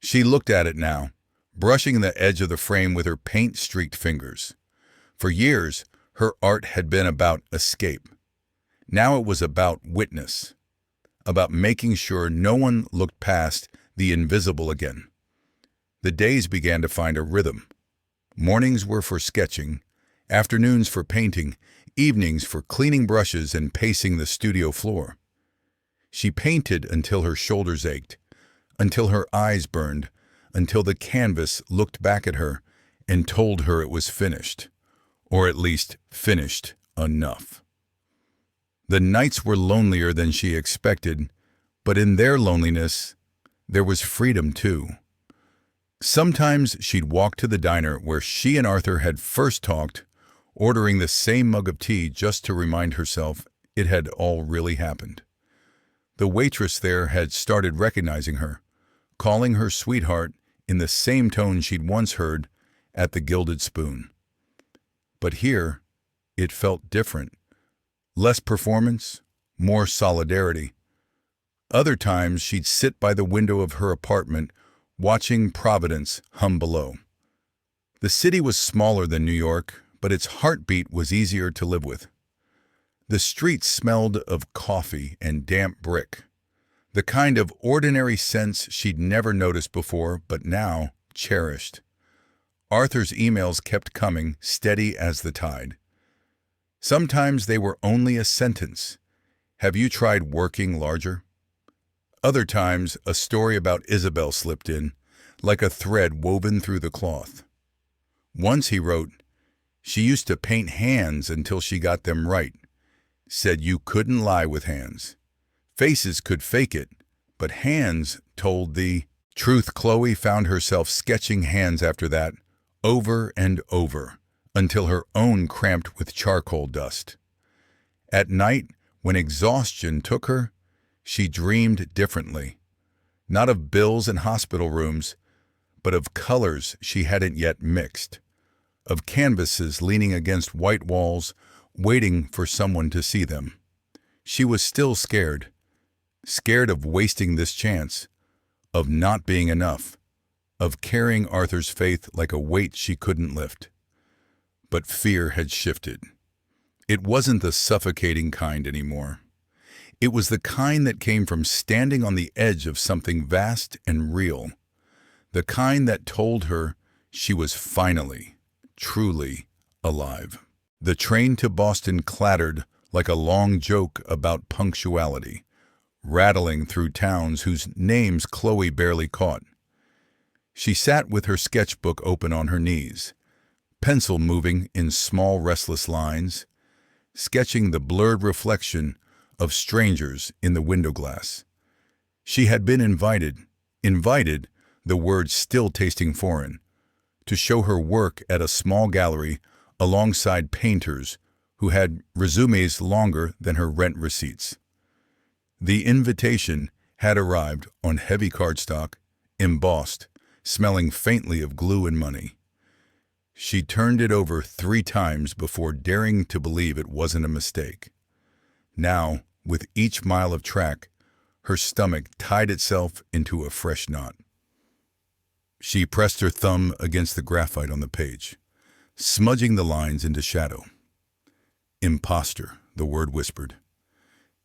She looked at it now, brushing the edge of the frame with her paint-streaked fingers. For years, her art had been about escape. Now it was about witness, about making sure no one looked past the invisible again. The days began to find a rhythm. Mornings were for sketching, afternoons for painting, evenings for cleaning brushes and pacing the studio floor. She painted until her shoulders ached, until her eyes burned, until the canvas looked back at her and told her it was finished, or at least finished enough. The nights were lonelier than she expected, but in their loneliness, there was freedom too. Sometimes she'd walk to the diner where she and Arthur had first talked, ordering the same mug of tea just to remind herself it had all really happened. The waitress there had started recognizing her, calling her sweetheart in the same tone she'd once heard at the Gilded Spoon. But here, it felt different. Less performance, more solidarity. Other times she'd sit by the window of her apartment, watching Providence hum below. The city was smaller than New York, but its heartbeat was easier to live with. The streets smelled of coffee and damp brick, the kind of ordinary scents she'd never noticed before, but now cherished. Arthur's emails kept coming, steady as the tide. Sometimes they were only a sentence. Have you tried working larger? Other times, a story about Isabel slipped in, like a thread woven through the cloth. Once he wrote, "She used to paint hands until she got them right. Said you couldn't lie with hands. Faces could fake it, but hands told the truth." Chloe found herself sketching hands after that, over and over, until her own cramped with charcoal dust. At night, when exhaustion took her, she dreamed differently. Not of bills and hospital rooms, but of colors she hadn't yet mixed, of canvases leaning against white walls, waiting for someone to see them. She was still scared, scared of wasting this chance, of not being enough, of carrying Arthur's faith like a weight she couldn't lift. But fear had shifted. It wasn't the suffocating kind anymore. It was the kind that came from standing on the edge of something vast and real, the kind that told her she was finally, truly alive. The train to Boston clattered like a long joke about punctuality, rattling through towns whose names Chloe barely caught. She sat with her sketchbook open on her knees, pencil moving in small restless lines, sketching the blurred reflection of strangers in the window glass. She had been invited, the word still tasting foreign, to show her work at a small gallery alongside painters who had resumes longer than her rent receipts. The invitation had arrived on heavy cardstock, embossed, smelling faintly of glue and money. She turned it over 3 times before daring to believe it wasn't a mistake. Now, with each mile of track, her stomach tied itself into a fresh knot. She pressed her thumb against the graphite on the page, smudging the lines into shadow. "Imposter," the word whispered.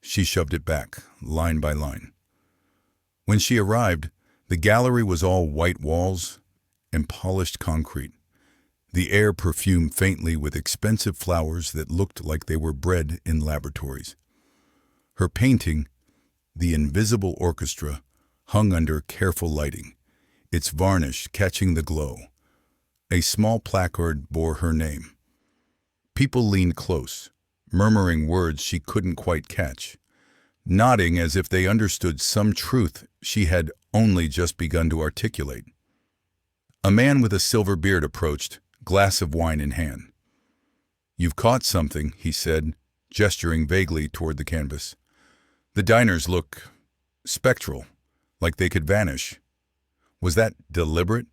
She shoved it back, line by line. When she arrived, the gallery was all white walls and polished concrete, the air perfumed faintly with expensive flowers that looked like they were bred in laboratories. Her painting, The Invisible Orchestra, hung under careful lighting, its varnish catching the glow. A small placard bore her name. People leaned close, murmuring words she couldn't quite catch, nodding as if they understood some truth she had only just begun to articulate. A man with a silver beard approached, glass of wine in hand. "You've caught something," he said, gesturing vaguely toward the canvas. "The diners look spectral, like they could vanish. Was that deliberate?"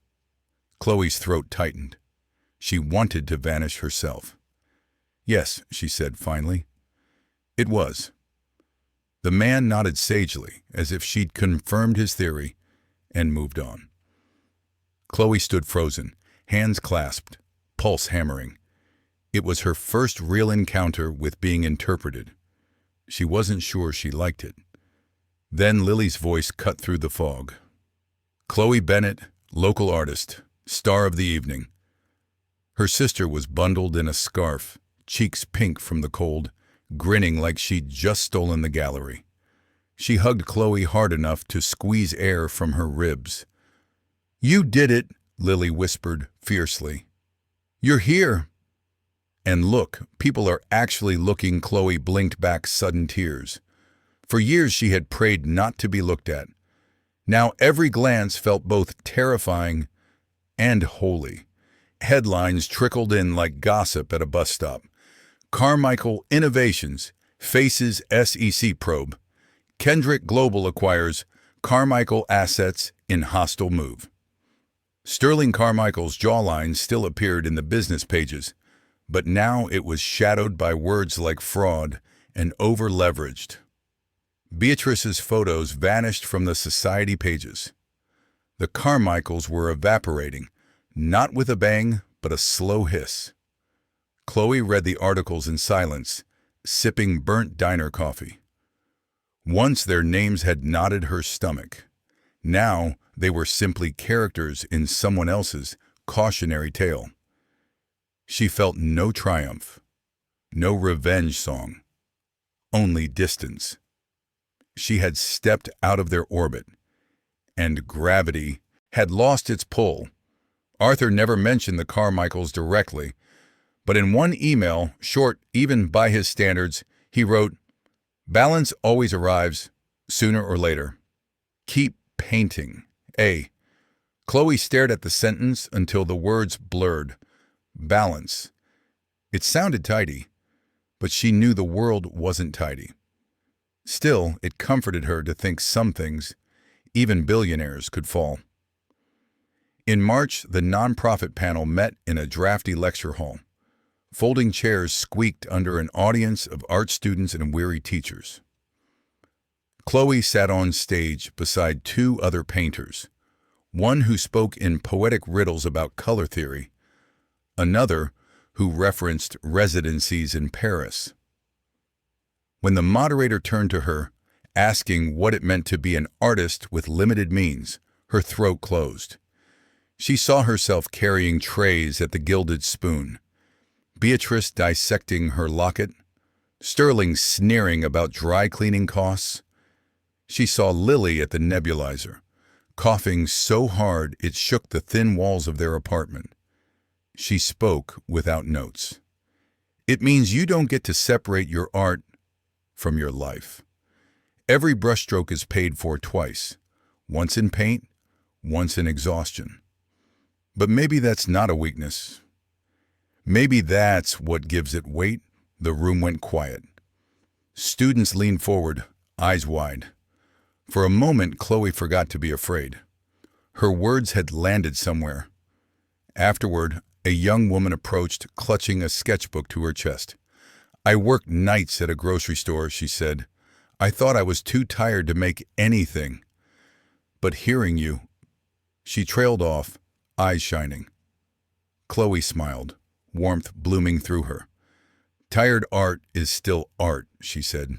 Chloe's throat tightened. She wanted to vanish herself. "Yes," she said finally. "It was." The man nodded sagely, as if she'd confirmed his theory, and moved on. Chloe stood frozen, hands clasped, pulse hammering. It was her first real encounter with being interpreted. She wasn't sure she liked it. Then Lily's voice cut through the fog. "Chloe Bennett, local artist, star of the evening." Her sister was bundled in a scarf, cheeks pink from the cold, grinning like she'd just stolen the gallery. She hugged Chloe hard enough to squeeze air from her ribs. "You did it," Lily whispered fiercely. "You're here." "And look, people are actually looking." Chloe blinked back sudden tears. For years she had prayed not to be looked at. Now every glance felt both terrifying and holy. Headlines trickled in like gossip at a bus stop. Carmichael Innovations faces SEC probe. Kendrick Global acquires Carmichael assets in hostile move. Sterling Carmichael's jawline still appeared in the business pages, but now it was shadowed by words like fraud and over-leveraged. Beatrice's photos vanished from the society pages. The Carmichaels were evaporating, not with a bang, but a slow hiss. Chloe read the articles in silence, sipping burnt diner coffee. Once their names had knotted her stomach. Now they were simply characters in someone else's cautionary tale. She felt no triumph, no revenge song, only distance. She had stepped out of their orbit, and gravity had lost its pull. Arthur never mentioned the Carmichaels directly, but in one email, short even by his standards, he wrote, "Balance always arrives, sooner or later. Keep painting. A." Chloe stared at the sentence until the words blurred. Balance. It sounded tidy, but she knew the world wasn't tidy. Still, it comforted her to think some things, even billionaires, could fall. In March, the nonprofit panel met in a drafty lecture hall. Folding chairs squeaked under an audience of art students and weary teachers. Chloe sat on stage beside two other painters, one who spoke in poetic riddles about color theory, another who referenced residencies in Paris. When the moderator turned to her, asking what it meant to be an artist with limited means, her throat closed. She saw herself carrying trays at the Gilded Spoon, Beatrice dissecting her locket, Sterling sneering about dry cleaning costs. She saw Lily at the nebulizer, coughing so hard it shook the thin walls of their apartment. She spoke without notes. "It means you don't get to separate your art from your life. Every brushstroke is paid for twice, once in paint, once in exhaustion. But maybe that's not a weakness. Maybe that's what gives it weight." The room went quiet. Students leaned forward, eyes wide. For a moment, Chloe forgot to be afraid. Her words had landed somewhere. Afterward, a young woman approached, clutching a sketchbook to her chest. "I worked nights at a grocery store," she said. "I thought I was too tired to make anything. But hearing you..." She trailed off, eyes shining. Chloe smiled, warmth blooming through her. "Tired art is still art," she said.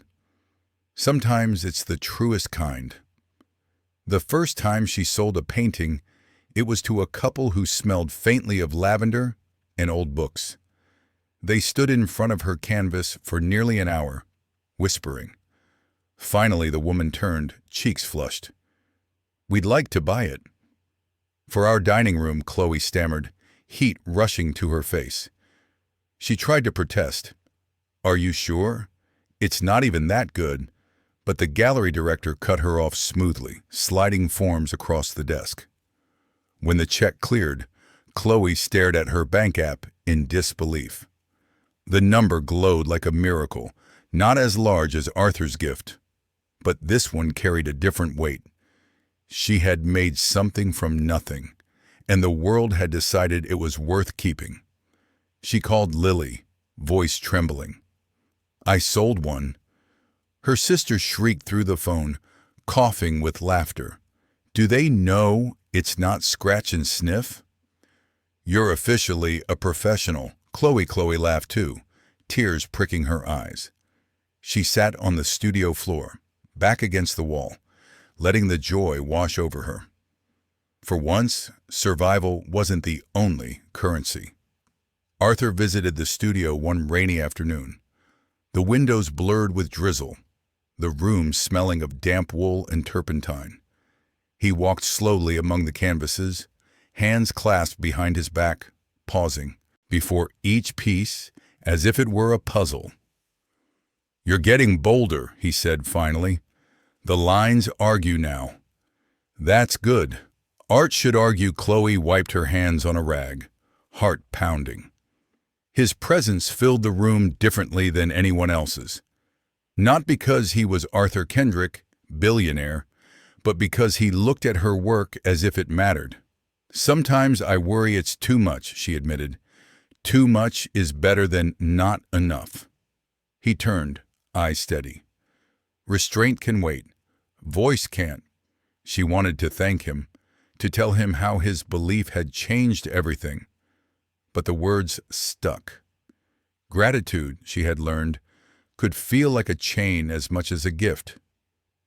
"Sometimes it's the truest kind." The first time she sold a painting, it was to a couple who smelled faintly of lavender and old books. They stood in front of her canvas for nearly an hour, whispering. Finally, the woman turned, cheeks flushed. "We'd like to buy it." "For our dining room," Chloe stammered, heat rushing to her face. She tried to protest. "Are you sure? It's not even that good." But the gallery director cut her off smoothly, sliding forms across the desk. When the check cleared, Chloe stared at her bank app in disbelief. The number glowed like a miracle, not as large as Arthur's gift, but this one carried a different weight. She had made something from nothing, and the world had decided it was worth keeping. She called Lily, voice trembling. "I sold one." Her sister shrieked through the phone, coughing with laughter. "Do they know it's not scratch and sniff?" "You're officially a professional." Chloe laughed too, tears pricking her eyes. She sat on the studio floor, back against the wall, letting the joy wash over her. For once, survival wasn't the only currency. Arthur visited the studio one rainy afternoon. The windows blurred with drizzle, the room smelling of damp wool and turpentine. He walked slowly among the canvases, hands clasped behind his back, pausing before each piece as if it were a puzzle. "You're getting bolder," he said finally. "The lines argue now." "That's good." Art should argue. Chloe wiped her hands on a rag, heart pounding. His presence filled the room differently than anyone else's. Not because he was Arthur Kendrick, billionaire, but because he looked at her work as if it mattered. "Sometimes I worry it's too much," she admitted. "Too much is better than not enough." He turned, eyes steady. Restraint can wait. Voice can't. She wanted to thank him, to tell him how his belief had changed everything. But the words stuck. Gratitude, she had learned, could feel like a chain as much as a gift.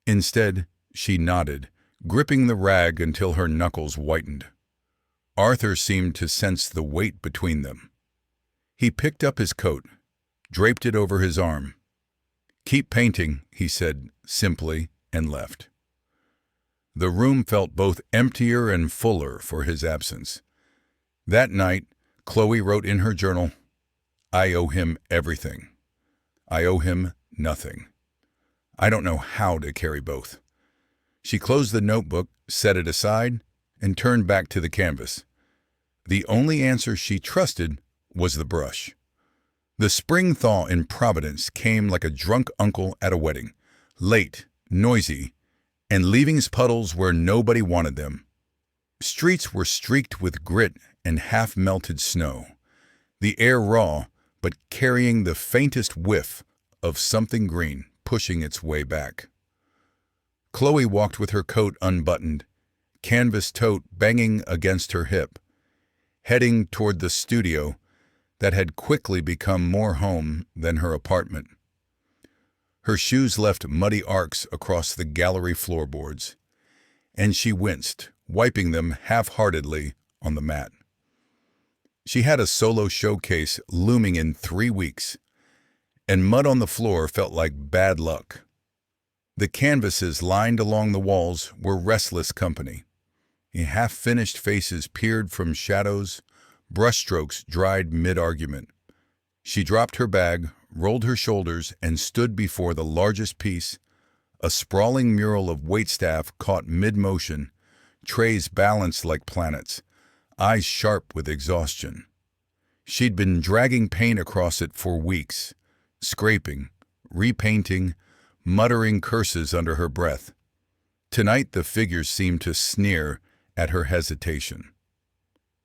Instead, she nodded, gripping the rag until her knuckles whitened. Arthur seemed to sense the weight between them. He picked up his coat, draped it over his arm. "Keep painting," he said simply, and left. The room felt both emptier and fuller for his absence. That night, Chloe wrote in her journal, "I owe him everything. I owe him nothing. I don't know how to carry both." She closed the notebook, set it aside, and turned back to the canvas. The only answer she trusted was the brush. The spring thaw in Providence came like a drunk uncle at a wedding, late, noisy, and leaving puddles where nobody wanted them. Streets were streaked with grit and half-melted snow, the air raw but carrying the faintest whiff of something green pushing its way back. Chloe walked with her coat unbuttoned, canvas tote banging against her hip, heading toward the studio that had quickly become more home than her apartment. Her shoes left muddy arcs across the gallery floorboards, and she winced, wiping them half-heartedly on the mat. She had a solo showcase looming in 3 weeks, and mud on the floor felt like bad luck. The canvases lined along the walls were restless company. Half-finished faces peered from shadows, brushstrokes dried mid-argument. She dropped her bag, rolled her shoulders, and stood before the largest piece, a sprawling mural of waitstaff caught mid-motion, trays balanced like planets, eyes sharp with exhaustion. She'd been dragging paint across it for weeks, scraping, repainting, muttering curses under her breath. Tonight the figures seemed to sneer at her hesitation.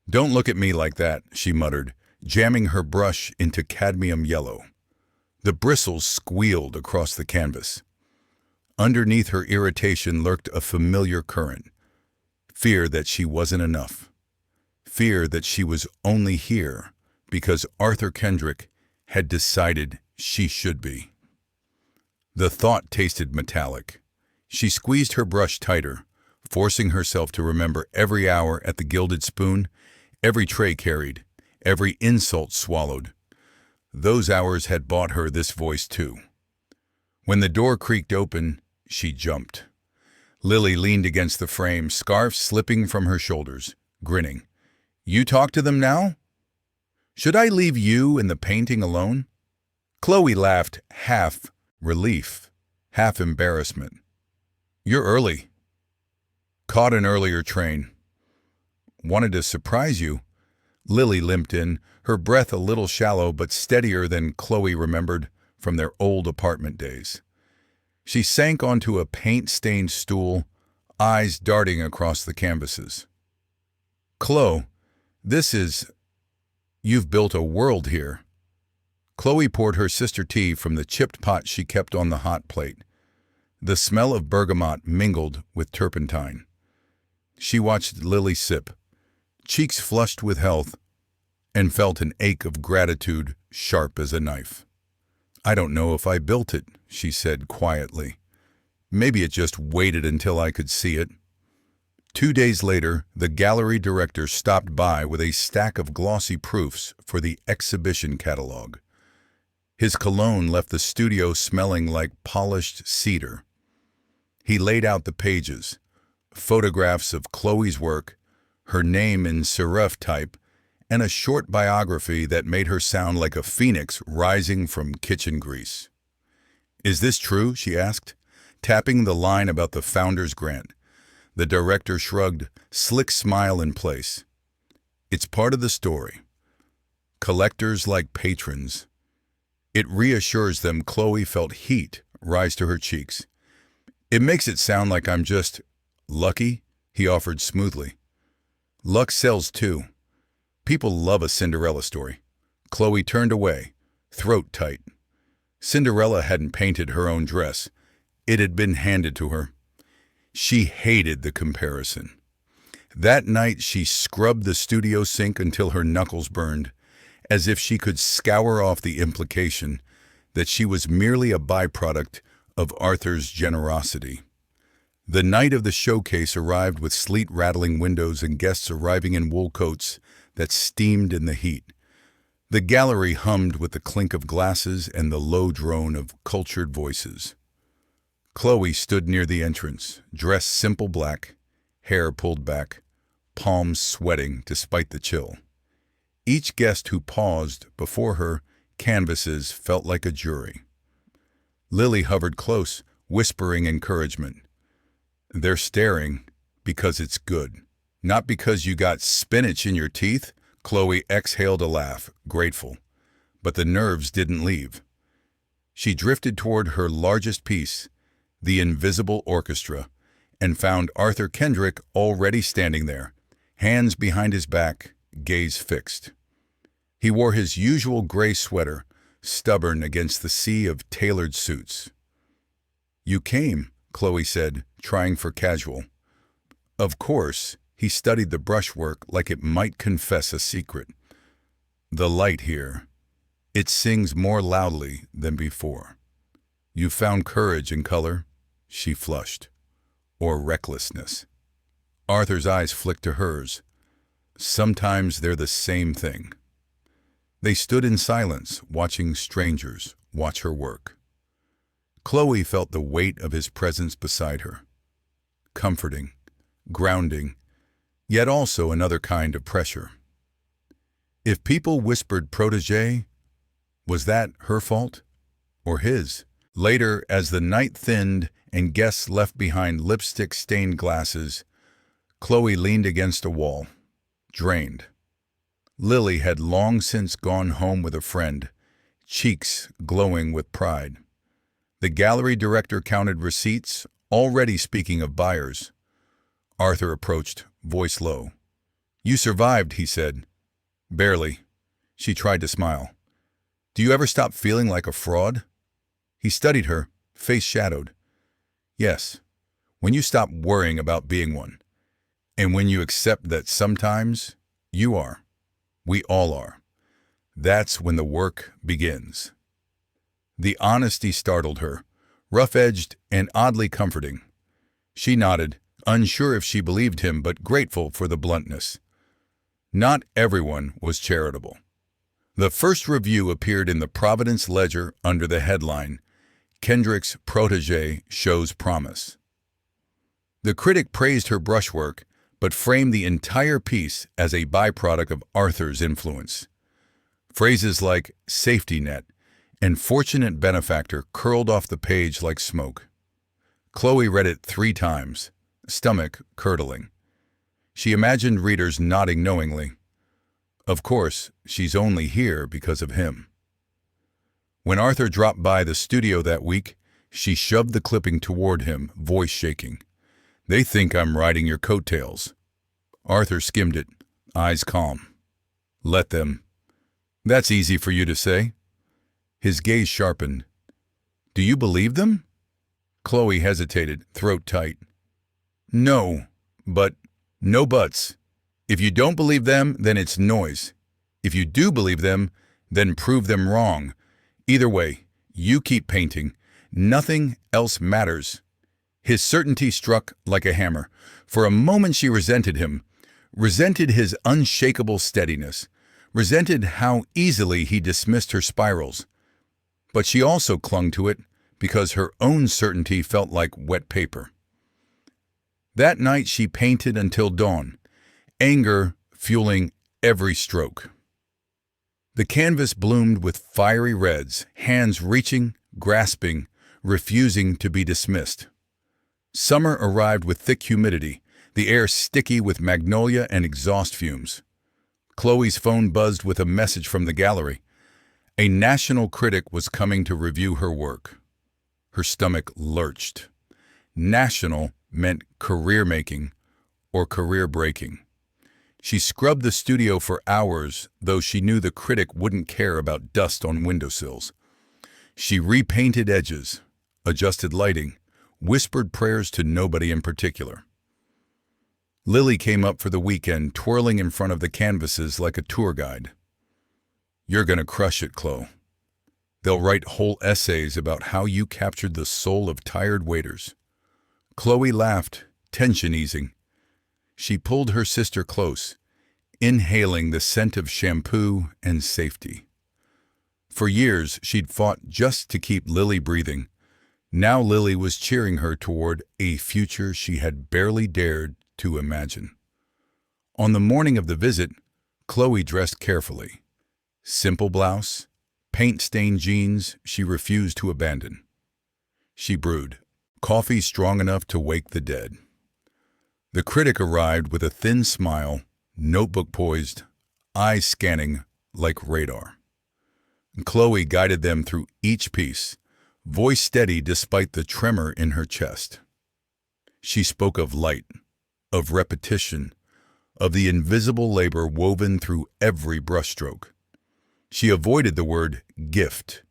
"Don't look at me like that," she muttered, jamming her brush into cadmium yellow. The bristles squealed across the canvas. Underneath her irritation lurked a familiar current. Fear that she wasn't enough. Fear that she was only here because Arthur Kendrick had decided she should be. The thought tasted metallic. She squeezed her brush tighter, forcing herself to remember every hour at the Gilded Spoon, every tray carried, every insult swallowed. Those hours had bought her this voice too. When the door creaked open, she jumped. Lily leaned against the frame, scarf slipping from her shoulders, grinning. "You talk to them now? Should I leave you and the painting alone?" Chloe laughed, half relief, half embarrassment. "You're early." "Caught an earlier train." "Wanted to surprise you." Lily limped in, her breath a little shallow but steadier than Chloe remembered from their old apartment days. She sank onto a paint-stained stool, eyes darting across the canvases. "Chloe, you've built a world here." Chloe poured her sister tea from the chipped pot she kept on the hot plate. The smell of bergamot mingled with turpentine. She watched Lily sip, cheeks flushed with health, and felt an ache of gratitude sharp as a knife. "I don't know if I built it," she said quietly. "Maybe it just waited until I could see it." 2 days later, the gallery director stopped by with a stack of glossy proofs for the exhibition catalog. His cologne left the studio smelling like polished cedar. He laid out the pages, photographs of Chloe's work, her name in serif type, and a short biography that made her sound like a phoenix rising from kitchen grease. "Is this true?" she asked, tapping the line about the founder's grant. The director shrugged, slick smile in place. "It's part of the story. Collectors like patrons." It reassures them. Chloe felt heat rise to her cheeks. "It makes it sound like I'm just lucky," he offered smoothly. "Luck sells too. People love a Cinderella story." Chloe turned away, throat tight. Cinderella hadn't painted her own dress. It had been handed to her. She hated the comparison. That night she scrubbed the studio sink until her knuckles burned, as if she could scour off the implication that she was merely a byproduct of Arthur's generosity. The night of the showcase arrived with sleet-rattling windows and guests arriving in wool coats that steamed in the heat. The gallery hummed with the clink of glasses and the low drone of cultured voices. Chloe stood near the entrance, dressed simple black, hair pulled back, palms sweating despite the chill. Each guest who paused before her canvases felt like a jury. Lily hovered close, whispering encouragement. "They're staring because it's good. Not because you got spinach in your teeth." Chloe exhaled a laugh, grateful. But the nerves didn't leave. She drifted toward her largest piece, the invisible orchestra, and found Arthur Kendrick already standing there, hands behind his back, gaze fixed. He wore his usual gray sweater, stubborn against the sea of tailored suits. "You came," Chloe said, trying for casual. Of course, he studied the brushwork like it might confess a secret. "The light here, it sings more loudly than before." "You found courage in color?" She flushed. "Or recklessness?" Arthur's eyes flicked to hers. "Sometimes they're the same thing." They stood in silence, watching strangers watch her work. Chloe felt the weight of his presence beside her. Comforting, grounding, yet also another kind of pressure. If people whispered protégé, was that her fault or his? Later, as the night thinned and guests left behind lipstick-stained glasses, Chloe leaned against a wall, drained. Lily had long since gone home with a friend, cheeks glowing with pride. The gallery director counted receipts, already speaking of buyers. Arthur approached, voice low. "You survived," he said. "Barely." She tried to smile. "Do you ever stop feeling like a fraud?" He studied her, face shadowed. "Yes, when you stop worrying about being one. And when you accept that sometimes you are. We all are. That's when the work begins." The honesty startled her, rough-edged and oddly comforting. She nodded, unsure if she believed him but grateful for the bluntness. Not everyone was charitable. The first review appeared in the Providence Ledger under the headline, "Kendrick's Protégé Shows Promise." The critic praised her brushwork, but framed the entire piece as a byproduct of Arthur's influence. Phrases like safety net and fortunate benefactor curled off the page like smoke. Chloe read it 3 times, stomach curdling. She imagined readers nodding knowingly. Of course, she's only here because of him. When Arthur dropped by the studio that week, she shoved the clipping toward him, voice shaking. "They think I'm riding your coattails." Arthur skimmed it, eyes calm. "Let them. That's easy for you to say." His gaze sharpened. "Do you believe them?" Chloe hesitated, throat tight. "No, but no buts. If you don't believe them, then it's noise. If you do believe them, then prove them wrong. Either way, you keep painting. Nothing else matters." His certainty struck like a hammer. For a moment she resented him, resented his unshakable steadiness, resented how easily he dismissed her spirals. But she also clung to it because her own certainty felt like wet paper. That night she painted until dawn, anger fueling every stroke. The canvas bloomed with fiery reds, hands reaching, grasping, refusing to be dismissed. Summer arrived with thick humidity, the air sticky with magnolia and exhaust fumes. Chloe's phone buzzed with a message from the gallery. A national critic was coming to review her work. Her stomach lurched. National meant career-making or career-breaking. She scrubbed the studio for hours, though she knew the critic wouldn't care about dust on windowsills. She repainted edges, adjusted lighting, whispered prayers to nobody in particular. Lily came up for the weekend, twirling in front of the canvases like a tour guide. "You're gonna crush it, Chloe. They'll write whole essays about how you captured the soul of tired waiters." Chloe laughed, tension easing. She pulled her sister close, inhaling the scent of shampoo and safety. For years, she'd fought just to keep Lily breathing. Now Lily was cheering her toward a future she had barely dared to imagine. On the morning of the visit, Chloe dressed carefully. Simple blouse, paint-stained jeans she refused to abandon. She brewed, coffee strong enough to wake the dead. The critic arrived with a thin smile, notebook poised, eyes scanning like radar. Chloe guided them through each piece, voice steady despite the tremor in her chest. She spoke of light, of repetition, of the invisible labor woven through every brushstroke. She avoided the word gift.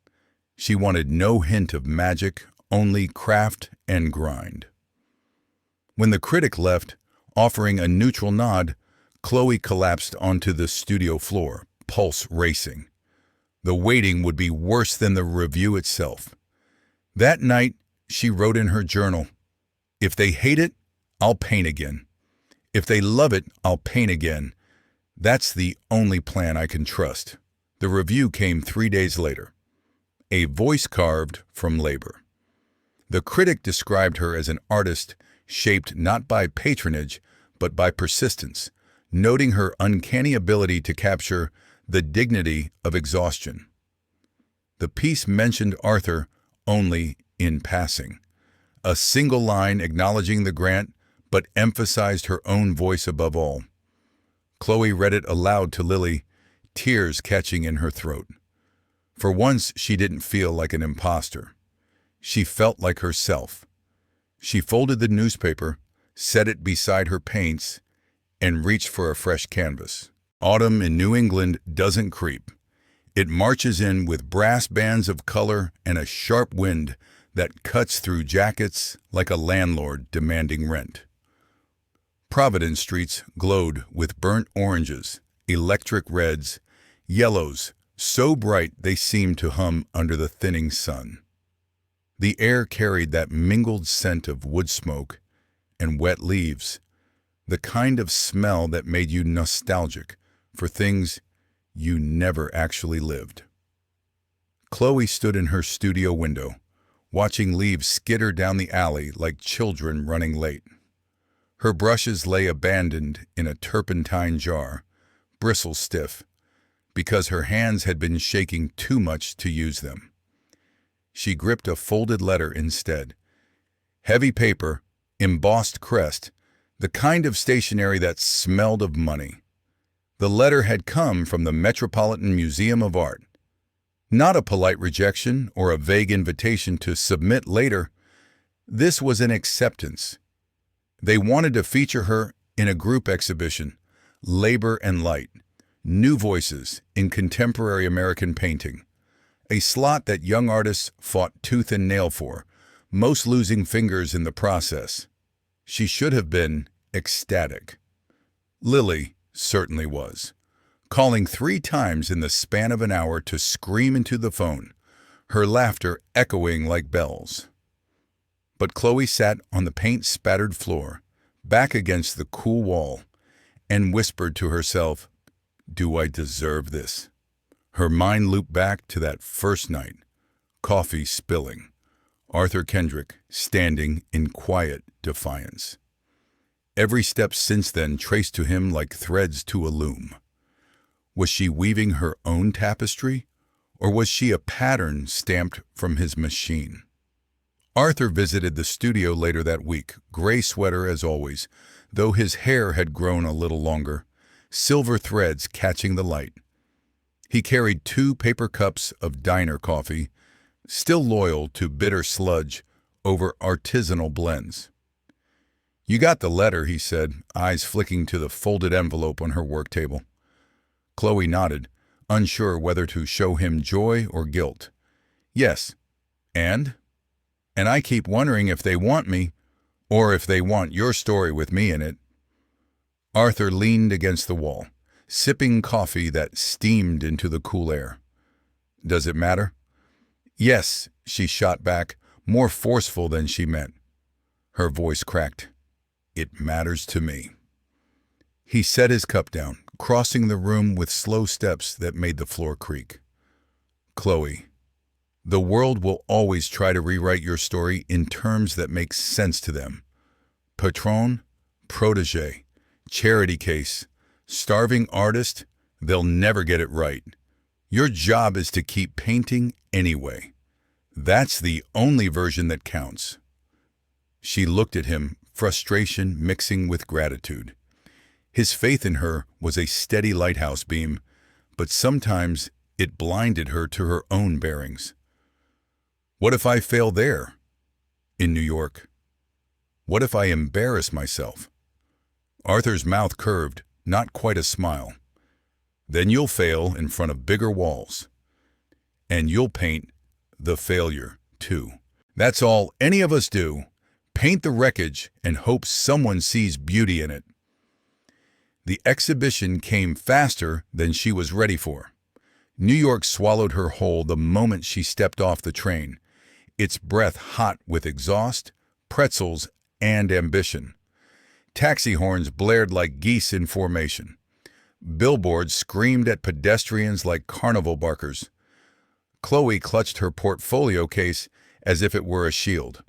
She wanted no hint of magic, only craft and grind. When the critic left, offering a neutral nod, Chloe collapsed onto the studio floor, pulse racing. The waiting would be worse than the review itself. That night, she wrote in her journal, "If they hate it, I'll paint again. If they love it, I'll paint again. That's the only plan I can trust." The review came 3 days later. A voice carved from labor. The critic described her as an artist shaped not by patronage, but by persistence, noting her uncanny ability to capture the dignity of exhaustion. The piece mentioned Arthur only in passing. A single line acknowledging the grant, but emphasized her own voice above all. Chloe read it aloud to Lily, tears catching in her throat. For once, she didn't feel like an imposter. She felt like herself. She folded the newspaper, set it beside her paints, and reached for a fresh canvas. Autumn in New England doesn't creep. It marches in with brass bands of color and a sharp wind that cuts through jackets like a landlord demanding rent. Providence streets glowed with burnt oranges, electric reds, yellows, so bright they seemed to hum under the thinning sun. The air carried that mingled scent of wood smoke and wet leaves, the kind of smell that made you nostalgic for things you never actually lived. Chloe stood in her studio window, watching leaves skitter down the alley like children running late. Her brushes lay abandoned in a turpentine jar, bristles stiff, because her hands had been shaking too much to use them. she gripped a folded letter instead. Heavy paper, embossed crest, the kind of stationery that smelled of money. The letter had come from the Metropolitan Museum of Art. Not a polite rejection or a vague invitation to submit later. This was an acceptance. They wanted to feature her in a group exhibition, Labor and Light, New Voices in Contemporary American Painting, a slot that young artists fought tooth and nail for, most losing fingers in the process. She should have been ecstatic. Lily certainly was, calling 3 times in the span of an hour to scream into the phone, her laughter echoing like bells. But Chloe sat on the paint-spattered floor, back against the cool wall, and whispered to herself, "Do I deserve this?" Her mind looped back to that first night, coffee spilling, Arthur Kendrick standing in quiet defiance. Every step since then traced to him like threads to a loom. Was she weaving her own tapestry, or was she a pattern stamped from his machine? Arthur visited the studio later that week, gray sweater as always, though his hair had grown a little longer, silver threads catching the light. He carried 2 paper cups of diner coffee, still loyal to bitter sludge over artisanal blends. "You got the letter," he said, eyes flicking to the folded envelope on her work table. Chloe nodded, unsure whether to show him joy or guilt. "Yes. And I keep wondering if they want me, or if they want your story with me in it." Arthur leaned against the wall, sipping coffee that steamed into the cool air. "Does it matter?" "Yes," she shot back, more forceful than she meant. Her voice cracked. "It matters to me." He set his cup down, crossing the room with slow steps that made the floor creak. "Chloe, the world will always try to rewrite your story in terms that make sense to them. Patron, protege, charity case, starving artist, they'll never get it right. Your job is to keep painting anyway. That's the only version that counts." She looked at him, frustration mixing with gratitude. His faith in her was a steady lighthouse beam, but sometimes it blinded her to her own bearings. "What if I fail there? In New York? What if I embarrass myself?" Arthur's mouth curved, not quite a smile. "Then you'll fail in front of bigger walls. And you'll paint the failure, too. That's all any of us do. Paint the wreckage and hope someone sees beauty in it." The exhibition came faster than she was ready for. New York swallowed her whole the moment she stepped off the train, its breath hot with exhaust, pretzels, and ambition. Taxi horns blared like geese in formation. Billboards screamed at pedestrians like carnival barkers. Chloe clutched her portfolio case as if it were a shield.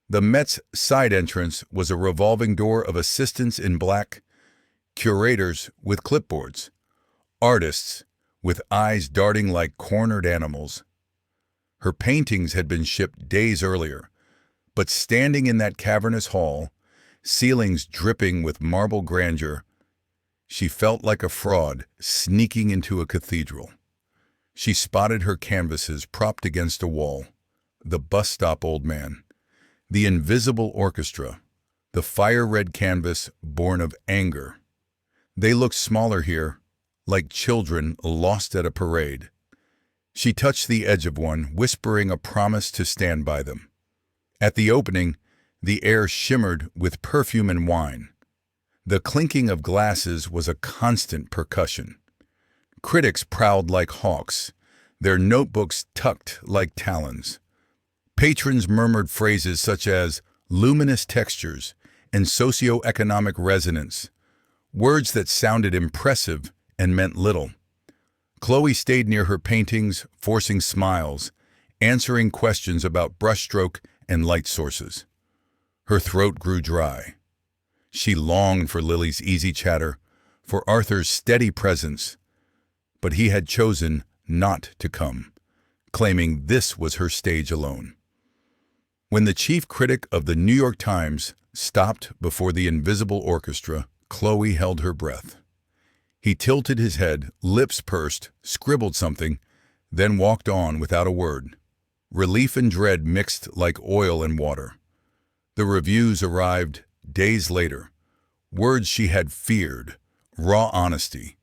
The Met's side entrance was a revolving door of assistants in black, curators with clipboards, artists with eyes darting like cornered animals. Her paintings had been shipped days earlier, but standing in that cavernous hall, ceilings dripping with marble grandeur, she felt like a fraud sneaking into a cathedral. She spotted her canvases propped against a wall, the bus stop old man, the invisible orchestra, the fire-red canvas born of anger. They looked smaller here, like children lost at a parade. She touched the edge of one, whispering a promise to stand by them. At the opening, the air shimmered with perfume and wine. The clinking of glasses was a constant percussion. Critics prowled like hawks, their notebooks tucked like talons. Patrons murmured phrases such as luminous textures and socioeconomic resonance, words that sounded impressive and meant little. Chloe stayed near her paintings, forcing smiles, answering questions about brushstroke and light sources. Her throat grew dry. She longed for Lily's easy chatter, for Arthur's steady presence, but he had chosen not to come, claiming this was her stage alone. When the chief critic of the New York Times stopped before the invisible orchestra, Chloe held her breath. He tilted his head, lips pursed, scribbled something, then walked on without a word. Relief and dread mixed like oil and water. The reviews arrived days later. Words she had feared, raw honesty,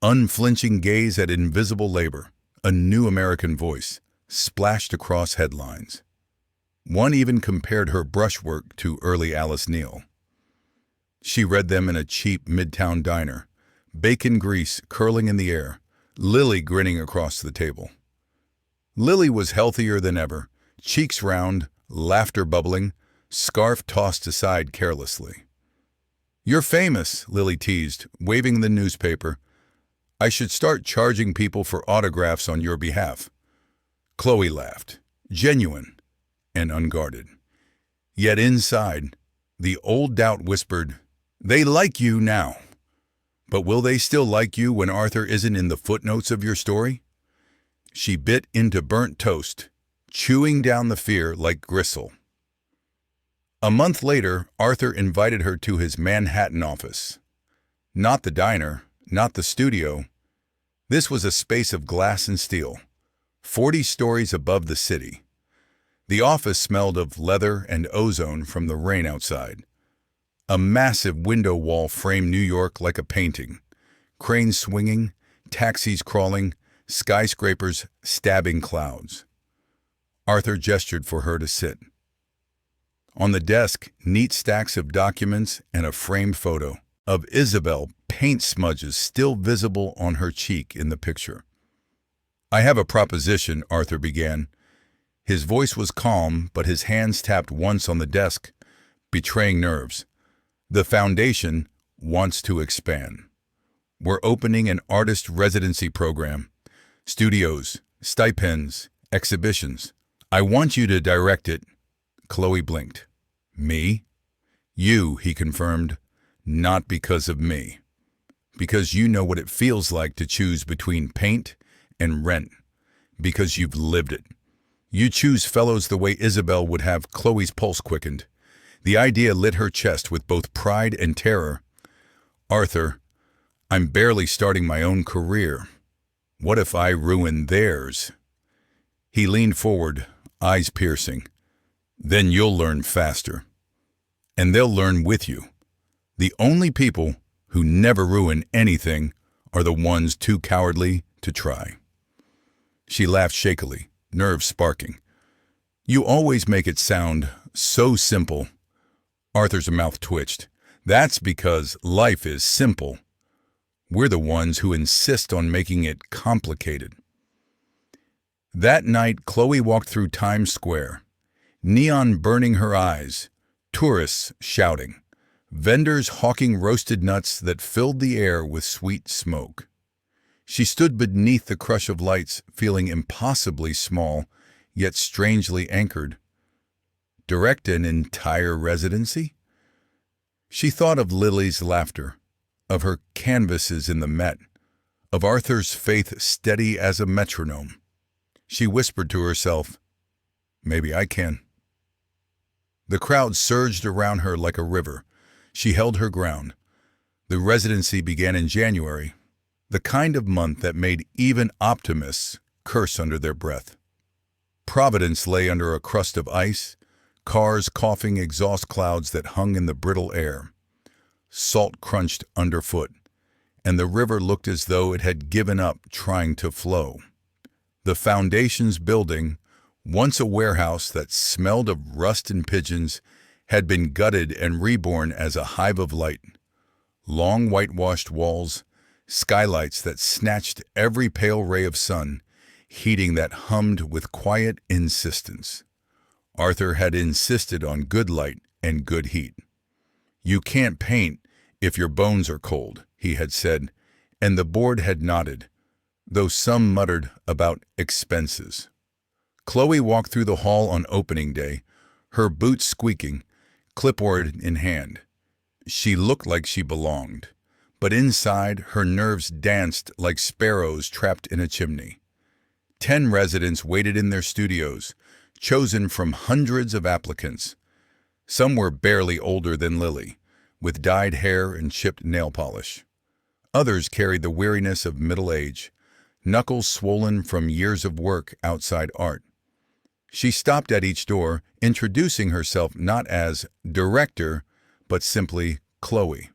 unflinching gaze at invisible labor, a new American voice, splashed across headlines. One even compared her brushwork to early Alice Neal. She read them in a cheap midtown diner, bacon grease curling in the air, Lily grinning across the table. Lily was healthier than ever, cheeks round, laughter bubbling, scarf tossed aside carelessly. "You're famous," Lily teased, waving the newspaper. "I should start charging people for autographs on your behalf." Chloe laughed, genuine and unguarded. Yet inside, the old doubt whispered, "They like you now. But will they still like you when Arthur isn't in the footnotes of your story?" She bit into burnt toast, chewing down the fear like gristle. A month later, Arthur invited her to his Manhattan office. Not the diner, not the studio. This was a space of glass and steel, 40 stories above the city. The office smelled of leather and ozone from the rain outside. A massive window wall framed New York like a painting. Cranes swinging, taxis crawling, skyscrapers stabbing clouds. Arthur gestured for her to sit. On the desk, neat stacks of documents and a framed photo of Isabel, paint smudges still visible on her cheek in the picture. "I have a proposition," Arthur began. His voice was calm, but his hands tapped once on the desk, betraying nerves. "The foundation wants to expand. We're opening an artist residency program. Studios, stipends, exhibitions. I want you to direct it." Chloe blinked. "Me?" "You," he confirmed. "Not because of me. Because you know what it feels like to choose between paint and rent. Because you've lived it. You choose fellows the way Isabel would have." Chloe's pulse quickened. The idea lit her chest with both pride and terror. "Arthur, I'm barely starting my own career. What if I ruin theirs?" He leaned forward, eyes piercing. "Then you'll learn faster. And they'll learn with you. The only people who never ruin anything are the ones too cowardly to try." She laughed shakily, nerves sparking. "You always make it sound so simple." Arthur's mouth twitched. "That's because life is simple. We're the ones who insist on making it complicated." That night, Chloe walked through Times Square, neon burning her eyes, tourists shouting, vendors hawking roasted nuts that filled the air with sweet smoke. She stood beneath the crush of lights, feeling impossibly small, yet strangely anchored. Direct an entire residency? She thought of Lily's laughter, of her canvases in the Met, of Arthur's faith steady as a metronome. She whispered to herself, "Maybe I can." The crowd surged around her like a river. She held her ground. The residency began in January, the kind of month that made even optimists curse under their breath. Providence lay under a crust of ice, cars coughing exhaust clouds that hung in the brittle air. Salt crunched underfoot, and the river looked as though it had given up trying to flow. The Foundations building, once a warehouse that smelled of rust and pigeons, had been gutted and reborn as a hive of light. Long whitewashed walls, skylights that snatched every pale ray of sun, heating that hummed with quiet insistence. Arthur had insisted on good light and good heat. "You can't paint if your bones are cold," he had said, and the board had nodded, though some muttered about expenses. Chloe walked through the hall on opening day, her boots squeaking, clipboard in hand. She looked like she belonged, but inside her nerves danced like sparrows trapped in a chimney. 10 residents waited in their studios, chosen from hundreds of applicants. Some were barely older than Lily, with dyed hair and chipped nail polish. Others carried the weariness of middle age, knuckles swollen from years of work outside art. She stopped at each door, introducing herself not as director, but simply Chloe.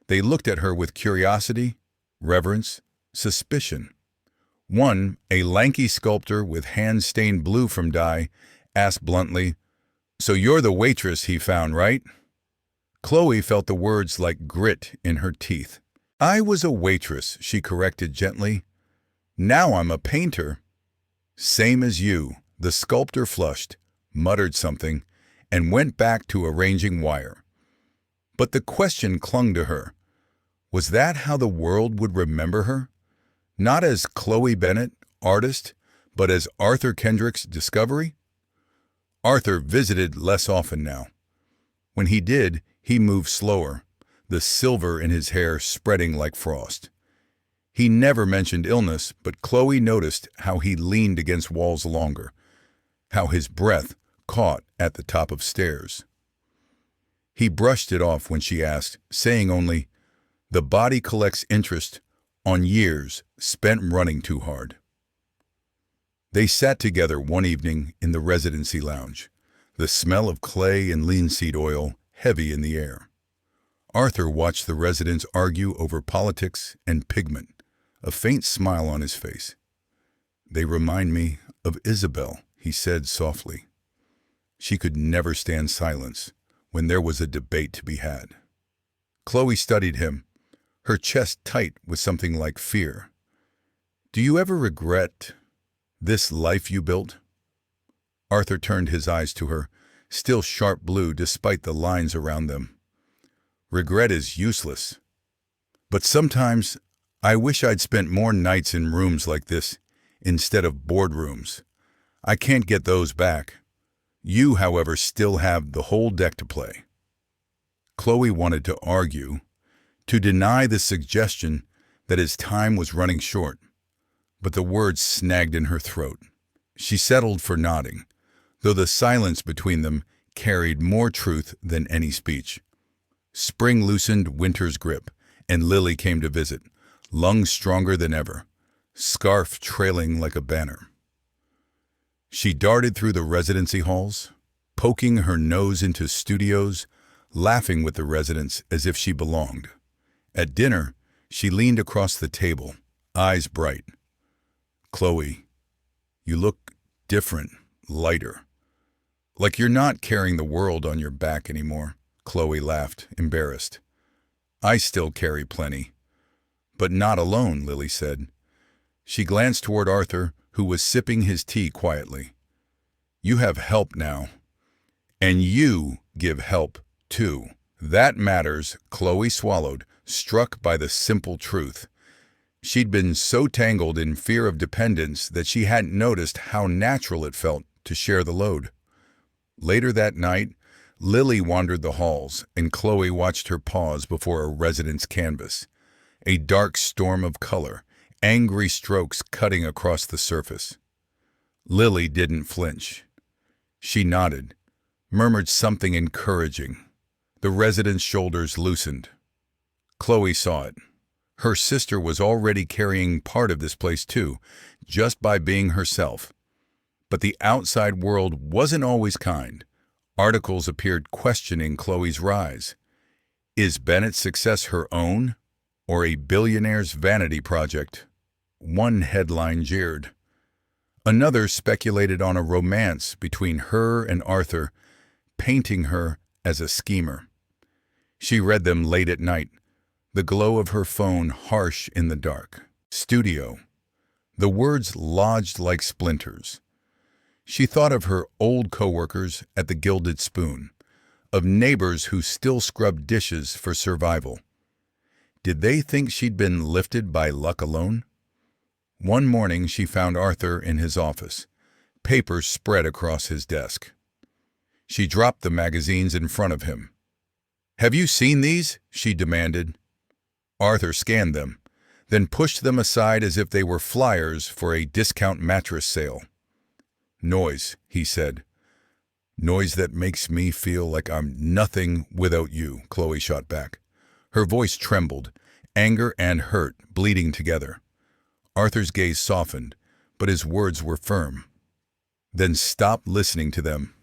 They looked at her with curiosity, reverence, suspicion. One, a lanky sculptor with hands stained blue from dye, asked bluntly, "So you're the waitress he found, right?" Chloe felt the words like grit in her teeth. "I was a waitress," she corrected gently. "Now I'm a painter." "Same as you." The sculptor flushed, muttered something, and went back to arranging wire. But the question clung to her. Was that how the world would remember her? Not as Chloe Bennett, artist, but as Arthur Kendrick's discovery? Arthur visited less often now. When he did, he moved slower, the silver in his hair spreading like frost. He never mentioned illness, but Chloe noticed how he leaned against walls longer, how his breath caught at the top of stairs. He brushed it off when she asked, saying only, "The body collects interest on years spent running too hard." They sat together one evening in the residency lounge, the smell of clay and linseed oil heavy in the air. Arthur watched the residents argue over politics and pigment, a faint smile on his face. "They remind me of Isabel," he said softly. She could never stand silence when there was a debate to be had. Chloe studied him, her chest tight with something like fear. "Do you ever regret this life you built?" Arthur turned his eyes to her, still sharp blue despite the lines around them. "Regret is useless. But sometimes I wish I'd spent more nights in rooms like this instead of boardrooms. I can't get those back. You, however, still have the whole deck to play." Chloe wanted to argue, to deny the suggestion that his time was running short, but the words snagged in her throat. She settled for nodding, though the silence between them carried more truth than any speech. Spring loosened winter's grip, and Lily came to visit, lungs stronger than ever, scarf trailing like a banner. She darted through the residency halls, poking her nose into studios, laughing with the residents as if she belonged. At dinner, she leaned across the table, eyes bright. "Chloe, you look different, lighter. Like you're not carrying the world on your back anymore." Chloe laughed, embarrassed. "I still carry plenty." "But not alone," Lily said. She glanced toward Arthur, who was sipping his tea quietly. "You have help now. And you give help, too." "That matters," Chloe swallowed, struck by the simple truth. She'd been so tangled in fear of dependence that she hadn't noticed how natural it felt to share the load. Later that night, Lily wandered the halls, and Chloe watched her pause before a resident's canvas. A dark storm of color, angry strokes cutting across the surface. Lily didn't flinch. She nodded, murmured something encouraging. The resident's shoulders loosened. Chloe saw it. Her sister was already carrying part of this place too, just by being herself. But the outside world wasn't always kind. Articles appeared questioning Chloe's rise. Is Bennett's success her own, or a billionaire's vanity project? One headline jeered. Another speculated on a romance between her and Arthur, painting her as a schemer. She read them late at night, the glow of her phone harsh in the dark. Studio. The words lodged like splinters. She thought of her old coworkers at the Gilded Spoon, of neighbors who still scrubbed dishes for survival. Did they think she'd been lifted by luck alone? One morning she found Arthur in his office, papers spread across his desk. She dropped the magazines in front of him. "Have you seen these?" she demanded. Arthur scanned them, then pushed them aside as if they were flyers for a discount mattress sale. "Noise," he said. "Noise that makes me feel like I'm nothing without you," Chloe shot back. Her voice trembled, anger and hurt bleeding together. Arthur's gaze softened, but his words were firm. "Then stop listening to them.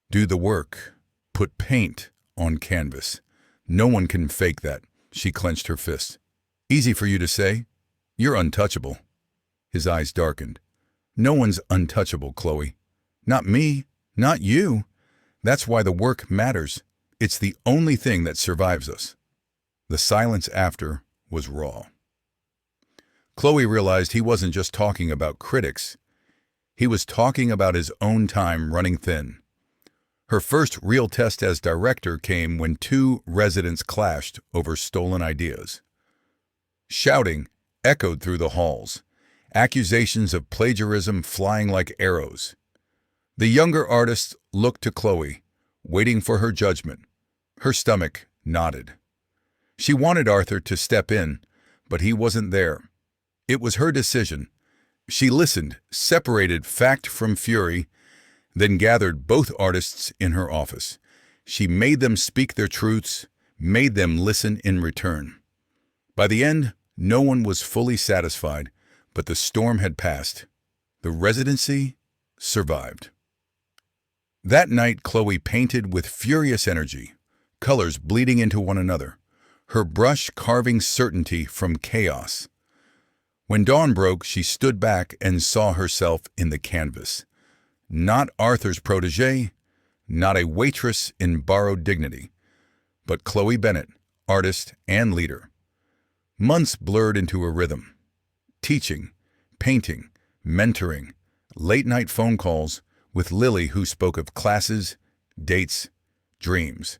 Do the work. Put paint on canvas. No one can fake that." She clenched her fist. "Easy for you to say. You're untouchable." His eyes darkened. "No one's untouchable, Chloe. Not me, not you. That's why the work matters. It's the only thing that survives us." The silence after was raw. Chloe realized he wasn't just talking about critics. He was talking about his own time running thin. Her first real test as director came when two residents clashed over stolen ideas. Shouting echoed through the halls, accusations of plagiarism flying like arrows. The younger artist looked to Chloe, waiting for her judgment. Her stomach knotted. She wanted Arthur to step in, but he wasn't there. It was her decision. She listened, separated fact from fury, then gathered both artists in her office. She made them speak their truths, made them listen in return. By the end, no one was fully satisfied, but the storm had passed. The residency survived. That night, Chloe painted with furious energy, colors bleeding into one another, her brush carving certainty from chaos. When dawn broke, she stood back and saw herself in the canvas. Not Arthur's protégé, not a waitress in borrowed dignity, but Chloe Bennett, artist and leader. Months blurred into a rhythm. Teaching, painting, mentoring, late-night phone calls with Lily, who spoke of classes, dates, dreams.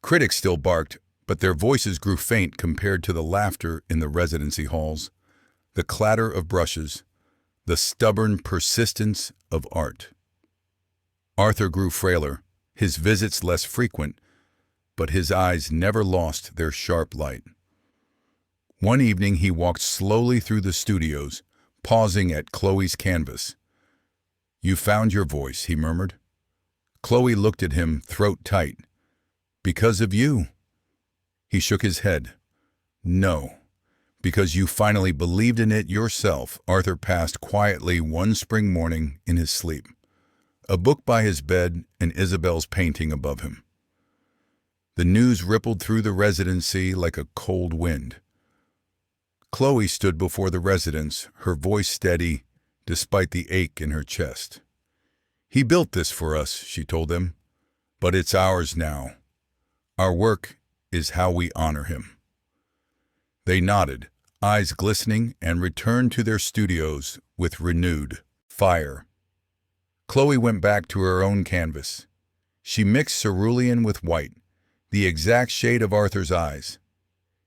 Critics still barked, but their voices grew faint compared to the laughter in the residency halls, the clatter of brushes, the stubborn persistence of art. Arthur grew frailer, his visits less frequent, but his eyes never lost their sharp light. One evening he walked slowly through the studios, pausing at Chloe's canvas. "You found your voice," he murmured. Chloe looked at him, throat tight. "Because of you." He shook his head. "No. Because you finally believed in it yourself." Arthur passed quietly one spring morning in his sleep, a book by his bed and Isabel's painting above him. The news rippled through the residency like a cold wind. Chloe stood before the residents, her voice steady despite the ache in her chest. "He built this for us," she told them, "but it's ours now. Our work is how we honor him." They nodded, eyes glistening, and returned to their studios with renewed fire. Chloe went back to her own canvas. She mixed cerulean with white, the exact shade of Arthur's eyes.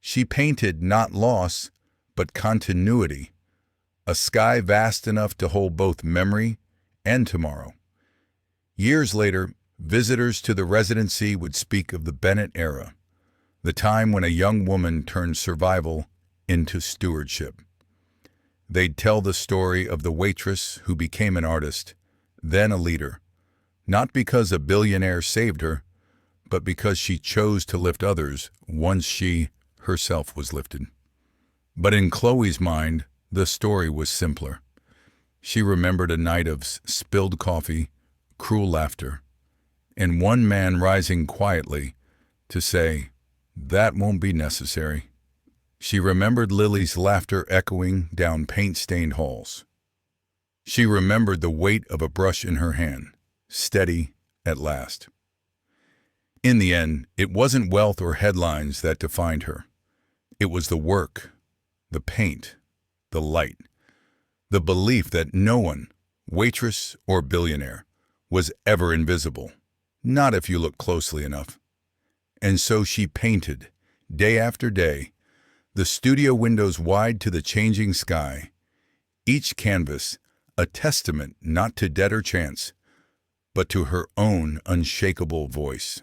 She painted not loss, but continuity, a sky vast enough to hold both memory and tomorrow. Years later, visitors to the residency would speak of the Bennett era, the time when a young woman turned survival into stewardship. They'd tell the story of the waitress who became an artist, then a leader, not because a billionaire saved her, but because she chose to lift others once she herself was lifted. But in Chloe's mind, the story was simpler. She remembered a night of spilled coffee, cruel laughter, and one man rising quietly to say, "That won't be necessary." She remembered Lily's laughter echoing down paint-stained halls. She remembered the weight of a brush in her hand, steady at last. In the end, it wasn't wealth or headlines that defined her. It was the work, the paint, the light, the belief that no one, waitress or billionaire, was ever invisible, not if you look closely enough. And so she painted, day after day, the studio windows wide to the changing sky, each canvas a testament not to debt or chance, but to her own unshakable voice.